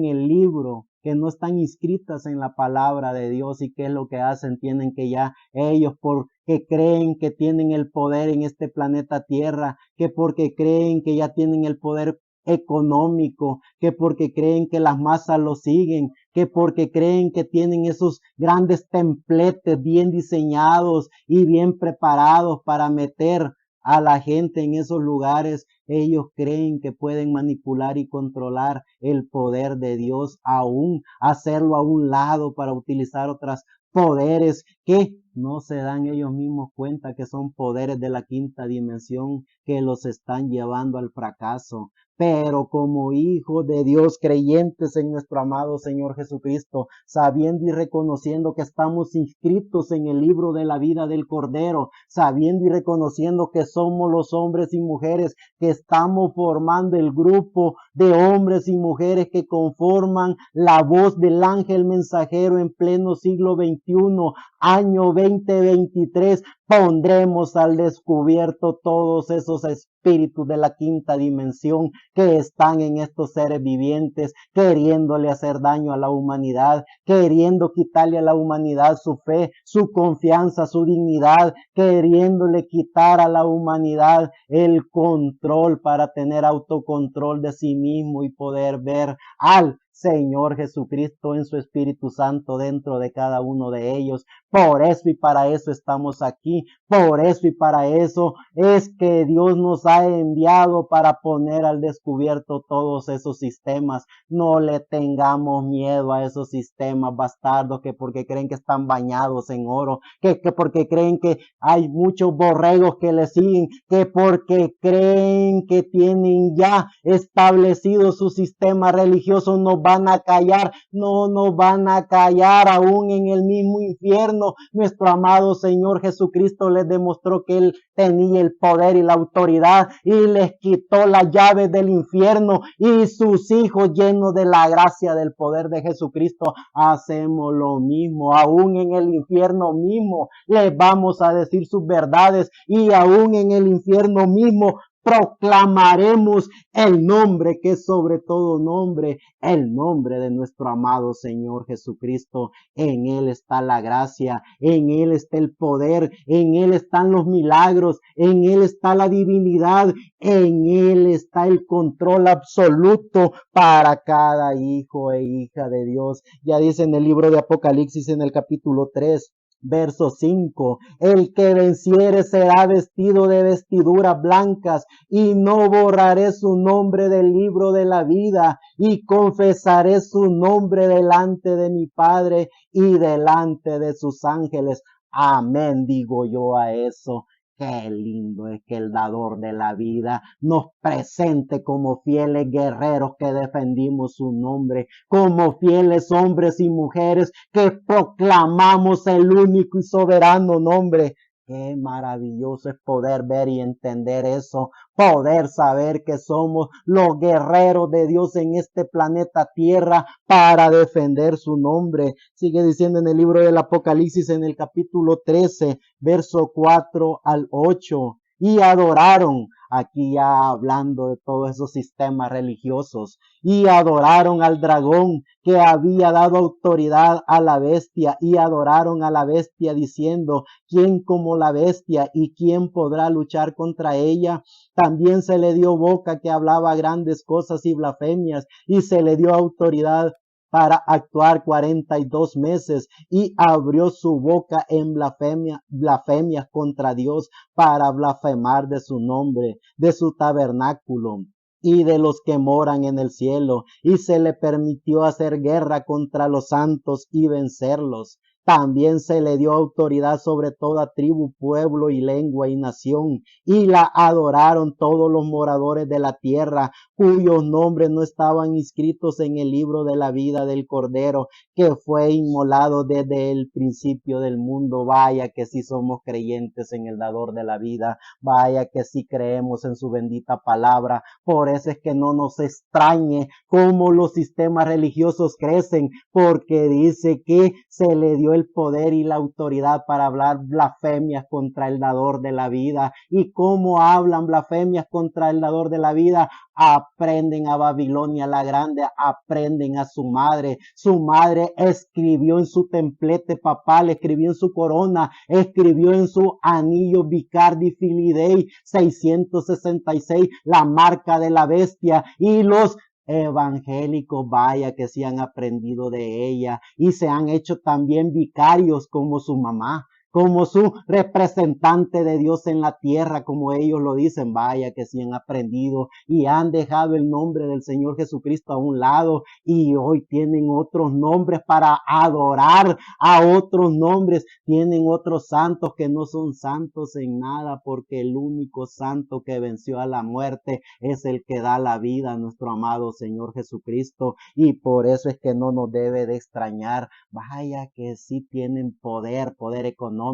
el libro, que no están inscritas en la palabra de Dios. ¿Y qué es lo que hacen? Tienen que ya ellos, porque creen que tienen el poder en este planeta Tierra, que porque creen que ya tienen el poder económico, que porque creen que las masas lo siguen, que porque creen que tienen esos grandes templetes bien diseñados y bien preparados para meter a la gente en esos lugares, ellos creen que pueden manipular y controlar el poder de Dios, aún hacerlo a un lado para utilizar otros poderes que no se dan ellos mismos cuenta que son poderes de la quinta dimensión que los están llevando al fracaso. Pero como hijos de Dios, creyentes en nuestro amado Señor Jesucristo, sabiendo y reconociendo que estamos inscritos en el libro de la vida del Cordero, sabiendo y reconociendo que somos los hombres y mujeres que estamos formando el grupo de hombres y mujeres que conforman la voz del ángel mensajero en pleno siglo XXI, año 2023, pondremos al descubierto todos esos espíritus de la quinta dimensión que están en estos seres vivientes, queriéndole hacer daño a la humanidad, queriendo quitarle a la humanidad su fe, su confianza, su dignidad, queriéndole quitar a la humanidad el control para tener autocontrol de sí mismo y poder ver al Señor Jesucristo en su Espíritu Santo dentro de cada uno de ellos. Por eso y para eso estamos aquí. Por eso y para eso es que Dios nos ha enviado, para poner al descubierto todos esos sistemas. No le tengamos miedo a esos sistemas bastardos que porque creen que están bañados en oro, que porque creen que hay muchos borregos que le siguen, que porque creen que tienen ya establecido su sistema religioso, nos van a callar. No nos van a callar. Aún en el mismo infierno, nuestro amado Señor Jesucristo les demostró que Él tenía el poder y la autoridad, y les quitó las llaves del infierno, y sus hijos, llenos de la gracia del poder de Jesucristo, hacemos lo mismo. Aún en el infierno mismo les vamos a decir sus verdades, y aún en el infierno mismo proclamaremos el nombre que es sobre todo nombre, el nombre de nuestro amado Señor Jesucristo. En Él está la gracia, en Él está el poder, en Él están los milagros, en Él está la divinidad, en Él está el control absoluto para cada hijo e hija de Dios. Ya dice en el libro de Apocalipsis, en el capítulo 3, verso 5, el que venciere será vestido de vestiduras blancas, y no borraré su nombre del libro de la vida, y confesaré su nombre delante de mi Padre y delante de sus ángeles. Amén, digo yo a eso. Qué lindo es que el dador de la vida nos presente como fieles guerreros que defendimos su nombre, como fieles hombres y mujeres que proclamamos el único y soberano nombre. Qué maravilloso es poder ver y entender eso, poder saber que somos los guerreros de Dios en este planeta Tierra para defender su nombre. Sigue diciendo en el libro del Apocalipsis en el capítulo 13, verso 4 al 8. Y adoraron, aquí ya hablando de todos esos sistemas religiosos, y adoraron al dragón que había dado autoridad a la bestia, y adoraron a la bestia diciendo, ¿quién como la bestia y quién podrá luchar contra ella? También se le dio boca que hablaba grandes cosas y blasfemias, y se le dio autoridad para actuar 42 meses y abrió su boca en blasfemias contra Dios para blasfemar de su nombre, de su tabernáculo y de los que moran en el cielo, y se le permitió hacer guerra contra los santos y vencerlos. También se le dio autoridad sobre toda tribu, pueblo y lengua y nación, y la adoraron todos los moradores de la tierra, cuyos nombres no estaban inscritos en el libro de la vida del Cordero, que fue inmolado desde el principio del mundo. Vaya que sí somos creyentes en el dador de la vida, vaya que sí creemos en su bendita palabra. Por eso es que no nos extrañe cómo los sistemas religiosos crecen, porque dice que se le dio el poder y la autoridad para hablar blasfemias contra el dador de la vida. ¿Y cómo hablan blasfemias contra el dador de la vida? Aprenden a Babilonia la Grande, aprenden a su madre. Su madre escribió en su templete papal, escribió en su corona, escribió en su anillo Vicardi Filidei 666 la marca de la bestia, y los evangélicos, vaya que sí han aprendido de ella y se han hecho también vicarios como su mamá, como su representante de Dios en la tierra, como ellos lo dicen. Vaya que sí han aprendido y han dejado el nombre del Señor Jesucristo a un lado, y hoy tienen otros nombres para adorar a otros nombres, tienen otros santos que no son santos en nada, porque el único santo que venció a la muerte es el que da la vida, nuestro amado Señor Jesucristo. Y por eso es que no nos debe de extrañar. Vaya que sí tienen poder económico,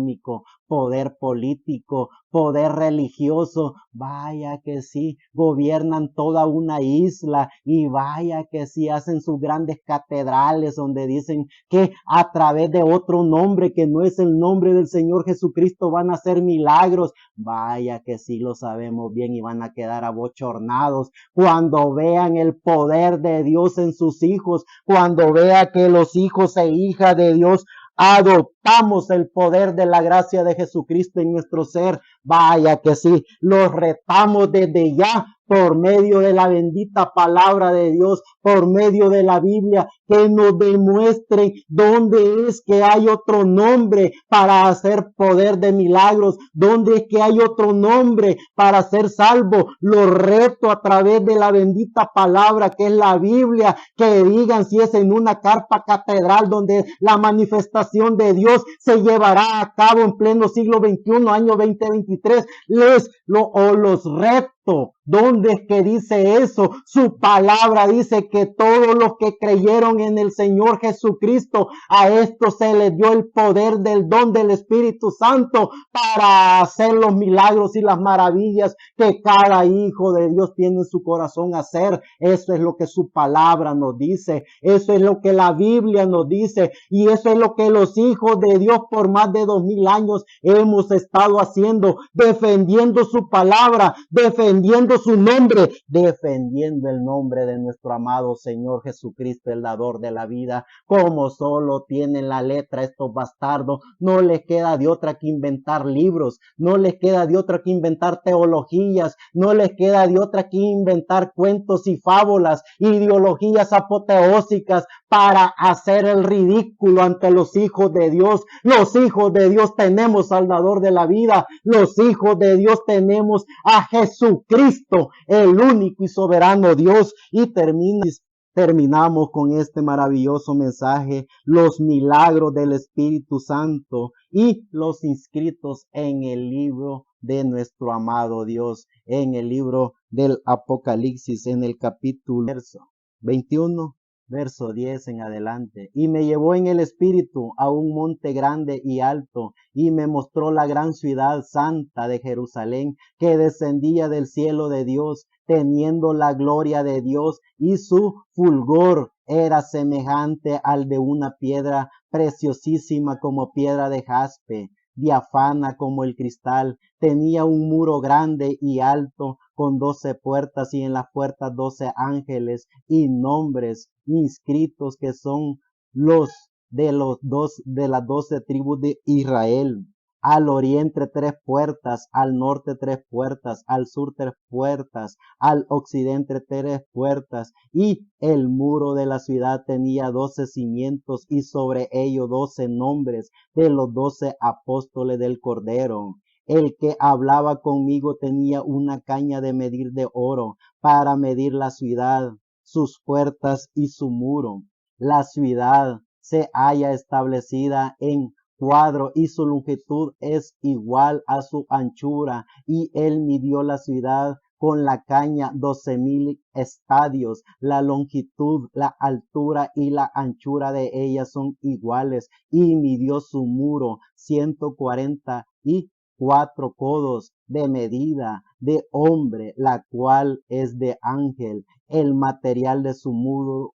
poder político, poder religioso. Vaya que sí gobiernan toda una isla, y vaya que sí hacen sus grandes catedrales donde dicen que a través de otro nombre que no es el nombre del Señor Jesucristo van a hacer milagros. Vaya que sí lo sabemos bien, y van a quedar abochornados cuando vean el poder de Dios en sus hijos, cuando vea que los hijos e hijas de Dios adoptamos el poder de la gracia de Jesucristo en nuestro ser. Vaya que sí, los retamos desde ya por medio de la bendita palabra de Dios, por medio de la Biblia, que nos demuestren dónde es que hay otro nombre para hacer poder de milagros, dónde es que hay otro nombre para ser salvo. Lo reto a través de la bendita palabra que es la Biblia, que digan si es en una carpa catedral donde la manifestación de Dios se llevará a cabo en pleno siglo XXI, año 2023. Los reto. ¿Dónde es que dice eso? Su palabra dice que todos los que creyeron en el Señor Jesucristo, a estos se les dio el poder del don del Espíritu Santo para hacer los milagros y las maravillas que cada hijo de Dios tiene en su corazón hacer. Eso es lo que su palabra nos dice, eso es lo que la Biblia nos dice, y eso es lo que los hijos de Dios por más de 2000 años hemos estado haciendo, defendiendo su palabra, defendiendo su nombre, defendiendo el nombre de nuestro amado Señor Jesucristo, el dador de la vida. Como solo tienen la letra estos bastardos, no les queda de otra que inventar libros, no les queda de otra que inventar teologías, no les queda de otra que inventar cuentos y fábulas, ideologías apoteósicas para hacer el ridículo ante los hijos de Dios. Los hijos de Dios tenemos al dador de la vida, los hijos de Dios tenemos a Jesucristo, el único y soberano Dios. Y termina terminamos con este maravilloso mensaje, los milagros del Espíritu Santo y los inscritos en el libro de nuestro amado Dios, en el libro del Apocalipsis, en el capítulo verso 21, verso 10 en adelante. Y me llevó en el Espíritu a un monte grande y alto, y me mostró la gran ciudad santa de Jerusalén, que descendía del cielo de Dios, teniendo la gloria de Dios, y su fulgor era semejante al de una piedra preciosísima como piedra de jaspe, diafana como el cristal. Tenía un muro grande y alto con 12 puertas, y en las puertas 12 ángeles y nombres inscritos, que son de las 12 tribus de Israel. Al oriente 3 puertas, al norte 3 puertas, al sur 3 puertas, al occidente 3 puertas. Y el muro de la ciudad tenía 12 cimientos, y sobre ellos 12 nombres de los 12 apóstoles del Cordero. El que hablaba conmigo tenía una caña de medir de oro para medir la ciudad, sus puertas y su muro. La ciudad se halla establecida en cuadro, y su longitud es igual a su anchura, y él midió la ciudad con la caña 12,000 estadios. La longitud, la altura y la anchura de ella son iguales, y midió su muro 144 codos de medida de hombre, la cual es de ángel. El material de su muro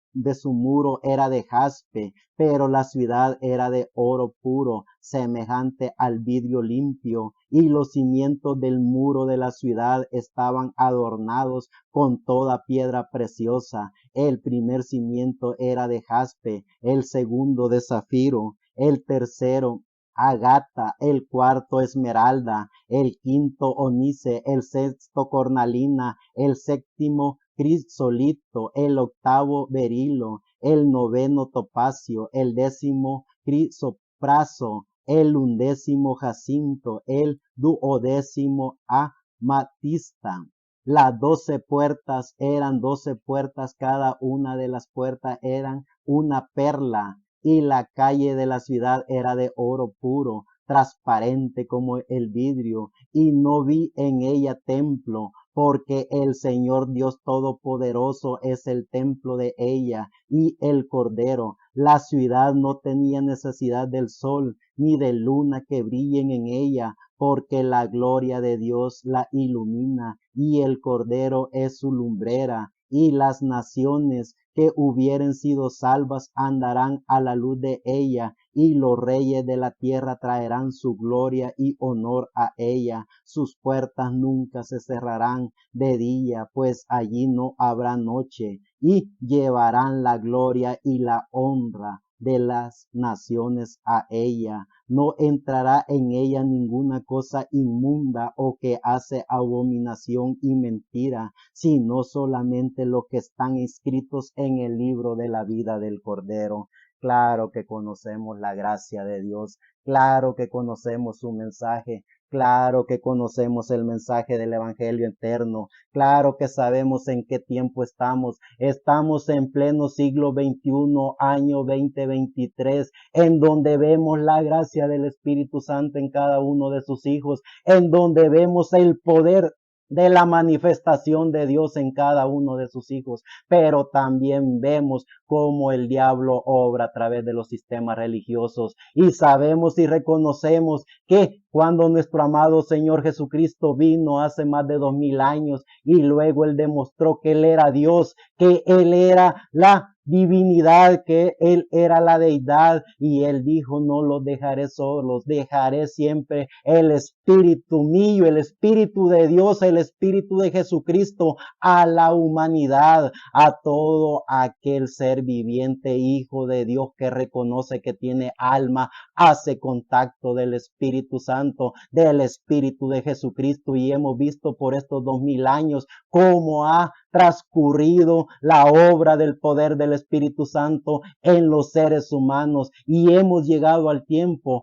era de jaspe, pero la ciudad era de oro puro, semejante al vidrio limpio, y los cimientos del muro de la ciudad estaban adornados con toda piedra preciosa. El primer cimiento era de jaspe, el segundo de zafiro, el tercero agata, el cuarto esmeralda, el quinto onice, el sexto cornalina, el séptimo crisolito, el octavo berilo, el noveno topacio, el décimo crisopraso, el undécimo jacinto, el duodécimo amatista. Las 12 puertas eran 12 puertas, cada una de las puertas eran una perla, y la calle de la ciudad era de oro puro, transparente como el vidrio, y no vi en ella templo, porque el Señor Dios Todopoderoso es el templo de ella, y el Cordero. La ciudad no tenía necesidad del sol ni de luna que brillen en ella, porque la gloria de Dios la ilumina, y el Cordero es su lumbrera. Y las naciones que hubieren sido salvas andarán a la luz de ella, y los reyes de la tierra traerán su gloria y honor a ella. Sus puertas nunca se cerrarán de día, pues allí no habrá noche, y llevarán la gloria y la honra de las naciones a ella. No entrará en ella ninguna cosa inmunda o que hace abominación y mentira, sino solamente los que están inscritos en el libro de la vida del Cordero. Claro que conocemos la gracia de Dios, claro que conocemos su mensaje, claro que conocemos el mensaje del Evangelio eterno, claro que sabemos en qué tiempo estamos. Estamos en pleno siglo XXI, año 2023, en donde vemos la gracia del Espíritu Santo en cada uno de sus hijos, en donde vemos el poder de la manifestación de Dios en cada uno de sus hijos, pero también vemos cómo el diablo obra a través de los sistemas religiosos, y sabemos y reconocemos que cuando nuestro amado Señor Jesucristo vino hace más de 2000 años, y luego Él demostró que Él era Dios, que Él era la divinidad, que Él era la deidad, y Él dijo: no los dejaré solos, dejaré siempre el Espíritu mío, el Espíritu de Dios, el Espíritu de Jesucristo a la humanidad, a todo aquel ser viviente, hijo de Dios, que reconoce que tiene alma, hace contacto del Espíritu Santo, del Espíritu de Jesucristo. Y hemos visto por estos 2000 años cómo ha transcurrido la obra del poder del Espíritu Santo en los seres humanos, y hemos llegado al tiempo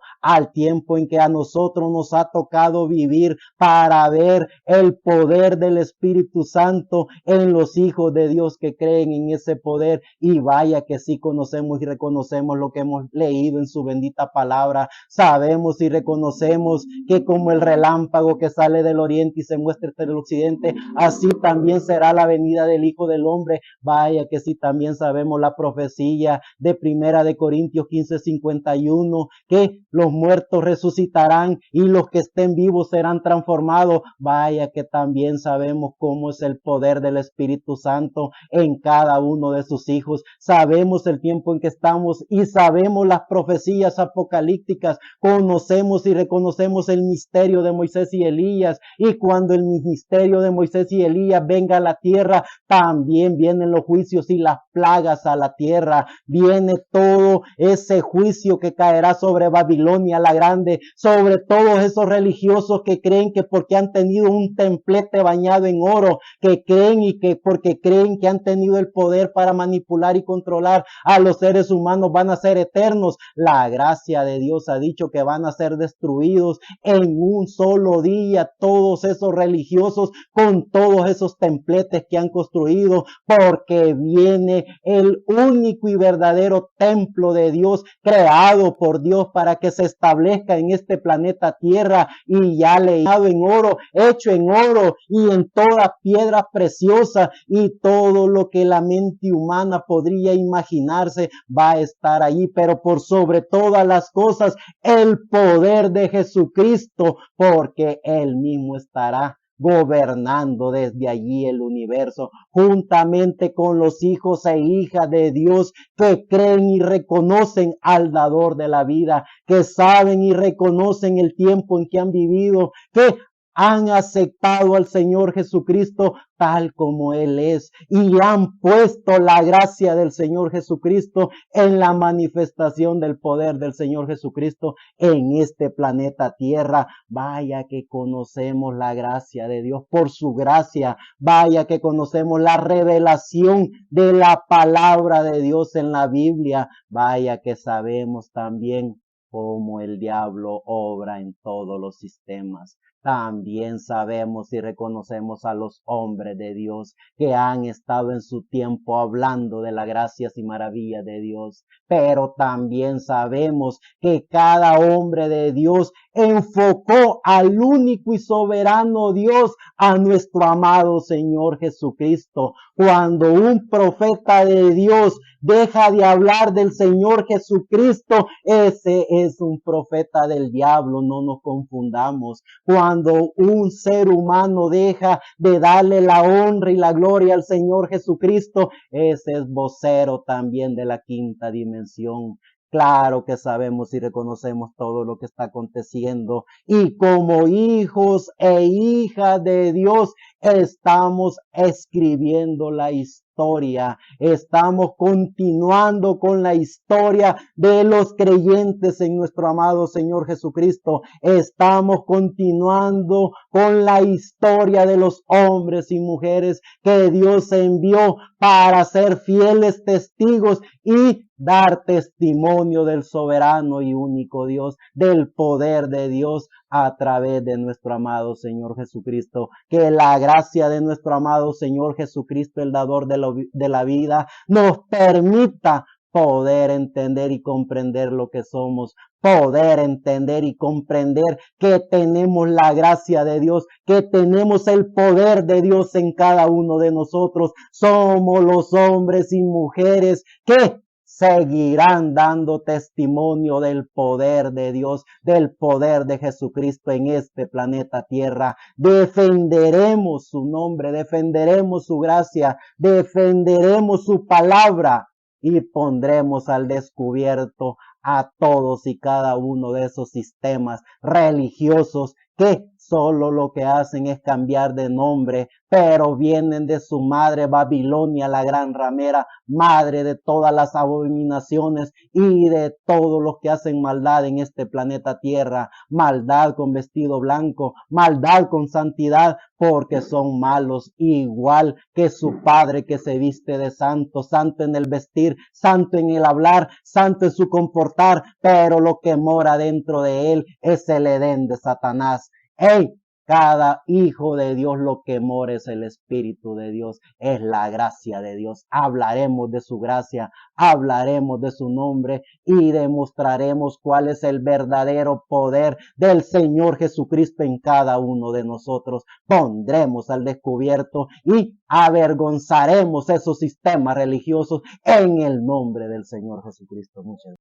en que a nosotros nos ha tocado vivir para ver el poder del Espíritu Santo en los hijos de Dios que creen en ese poder. Y vaya que sí conocemos y reconocemos lo que hemos leído en su bendita palabra. Sabemos y reconocemos que como el relámpago que sale del oriente y se muestra hasta el occidente, así también será la venida del Hijo del Hombre. Vaya que sí también sabemos la profecía de Primera de Corintios 15:51, que los muertos resucitarán y los que estén vivos serán transformados. Vaya que también sabemos cómo es el poder del Espíritu Santo en cada uno de sus hijos. Sabemos el tiempo en que estamos y sabemos las profecías apocalípticas. Conocemos y reconocemos el misterio de Moisés y Elías, y cuando el ministerio de Moisés y Elías venga a la tierra, también vienen los juicios y las plagas a la tierra. Viene todo ese juicio que caerá sobre Babilonia la grande, sobre todos esos religiosos que creen que porque han tenido un templete bañado en oro, que creen y que porque creen que han tenido el poder para manipular y controlar a los seres humanos van a ser eternos. La gracia de Dios ha dicho que van a ser destruidos en un solo día todos esos religiosos con todos esos templetes que han construido, porque viene el único y verdadero templo de Dios, creado por Dios para que se establezca en este planeta Tierra, y ya leído en oro, hecho en oro y en toda piedra preciosa, y todo lo que la mente humana podría imaginarse va a estar allí. Pero por sobre todas las cosas, el poder de Jesucristo, porque Él mismo estará gobernando desde allí el universo, juntamente con los hijos e hijas de Dios que creen y reconocen al dador de la vida, que saben y reconocen el tiempo en que han vivido, que han aceptado al Señor Jesucristo tal como Él es, y han puesto la gracia del Señor Jesucristo en la manifestación del poder del Señor Jesucristo en este planeta Tierra. Vaya que conocemos la gracia de Dios por su gracia. Vaya que conocemos la revelación de la palabra de Dios en la Biblia. Vaya que sabemos también cómo el diablo obra en todos los sistemas. También sabemos y reconocemos a los hombres de Dios que han estado en su tiempo hablando de las gracias y maravillas de Dios. Pero también sabemos que cada hombre de Dios enfocó al único y soberano Dios, a nuestro amado Señor Jesucristo. Cuando un profeta de Dios deja de hablar del Señor Jesucristo, ese es un profeta del diablo, no nos confundamos. Cuando un ser humano deja de darle la honra y la gloria al Señor Jesucristo, ese es vocero también de la quinta dimensión. Claro que sabemos y reconocemos todo lo que está aconteciendo, y como hijos e hijas de Dios estamos escribiendo la historia, estamos continuando con la historia de los creyentes en nuestro amado Señor Jesucristo, estamos continuando con la historia de los hombres y mujeres que Dios envió para ser fieles testigos y dar testimonio del soberano y único Dios, del poder de Dios a través de nuestro amado Señor Jesucristo. Que la gracia de nuestro amado Señor Jesucristo, el dador de la vida, nos permita poder entender y comprender lo que somos, poder entender y comprender que tenemos la gracia de Dios, que tenemos el poder de Dios en cada uno de nosotros. Somos los hombres y mujeres que seguirán dando testimonio del poder de Dios, del poder de Jesucristo en este planeta Tierra. Defenderemos su nombre, defenderemos su gracia, defenderemos su palabra, y pondremos al descubierto a todos y cada uno de esos sistemas religiosos que solo lo que hacen es cambiar de nombre, pero vienen de su madre Babilonia, la gran ramera, madre de todas las abominaciones y de todos los que hacen maldad en este planeta Tierra, maldad con vestido blanco, maldad con santidad, porque son malos, igual que su padre que se viste de santo, santo en el vestir, santo en el hablar, santo en su comportar, pero lo que mora dentro de él es el Edén de Satanás. ¡Ey! Cada hijo de Dios lo que mora es el Espíritu de Dios, es la gracia de Dios. Hablaremos de su gracia, hablaremos de su nombre y demostraremos cuál es el verdadero poder del Señor Jesucristo en cada uno de nosotros. Pondremos al descubierto y avergonzaremos esos sistemas religiosos en el nombre del Señor Jesucristo. Muchas gracias.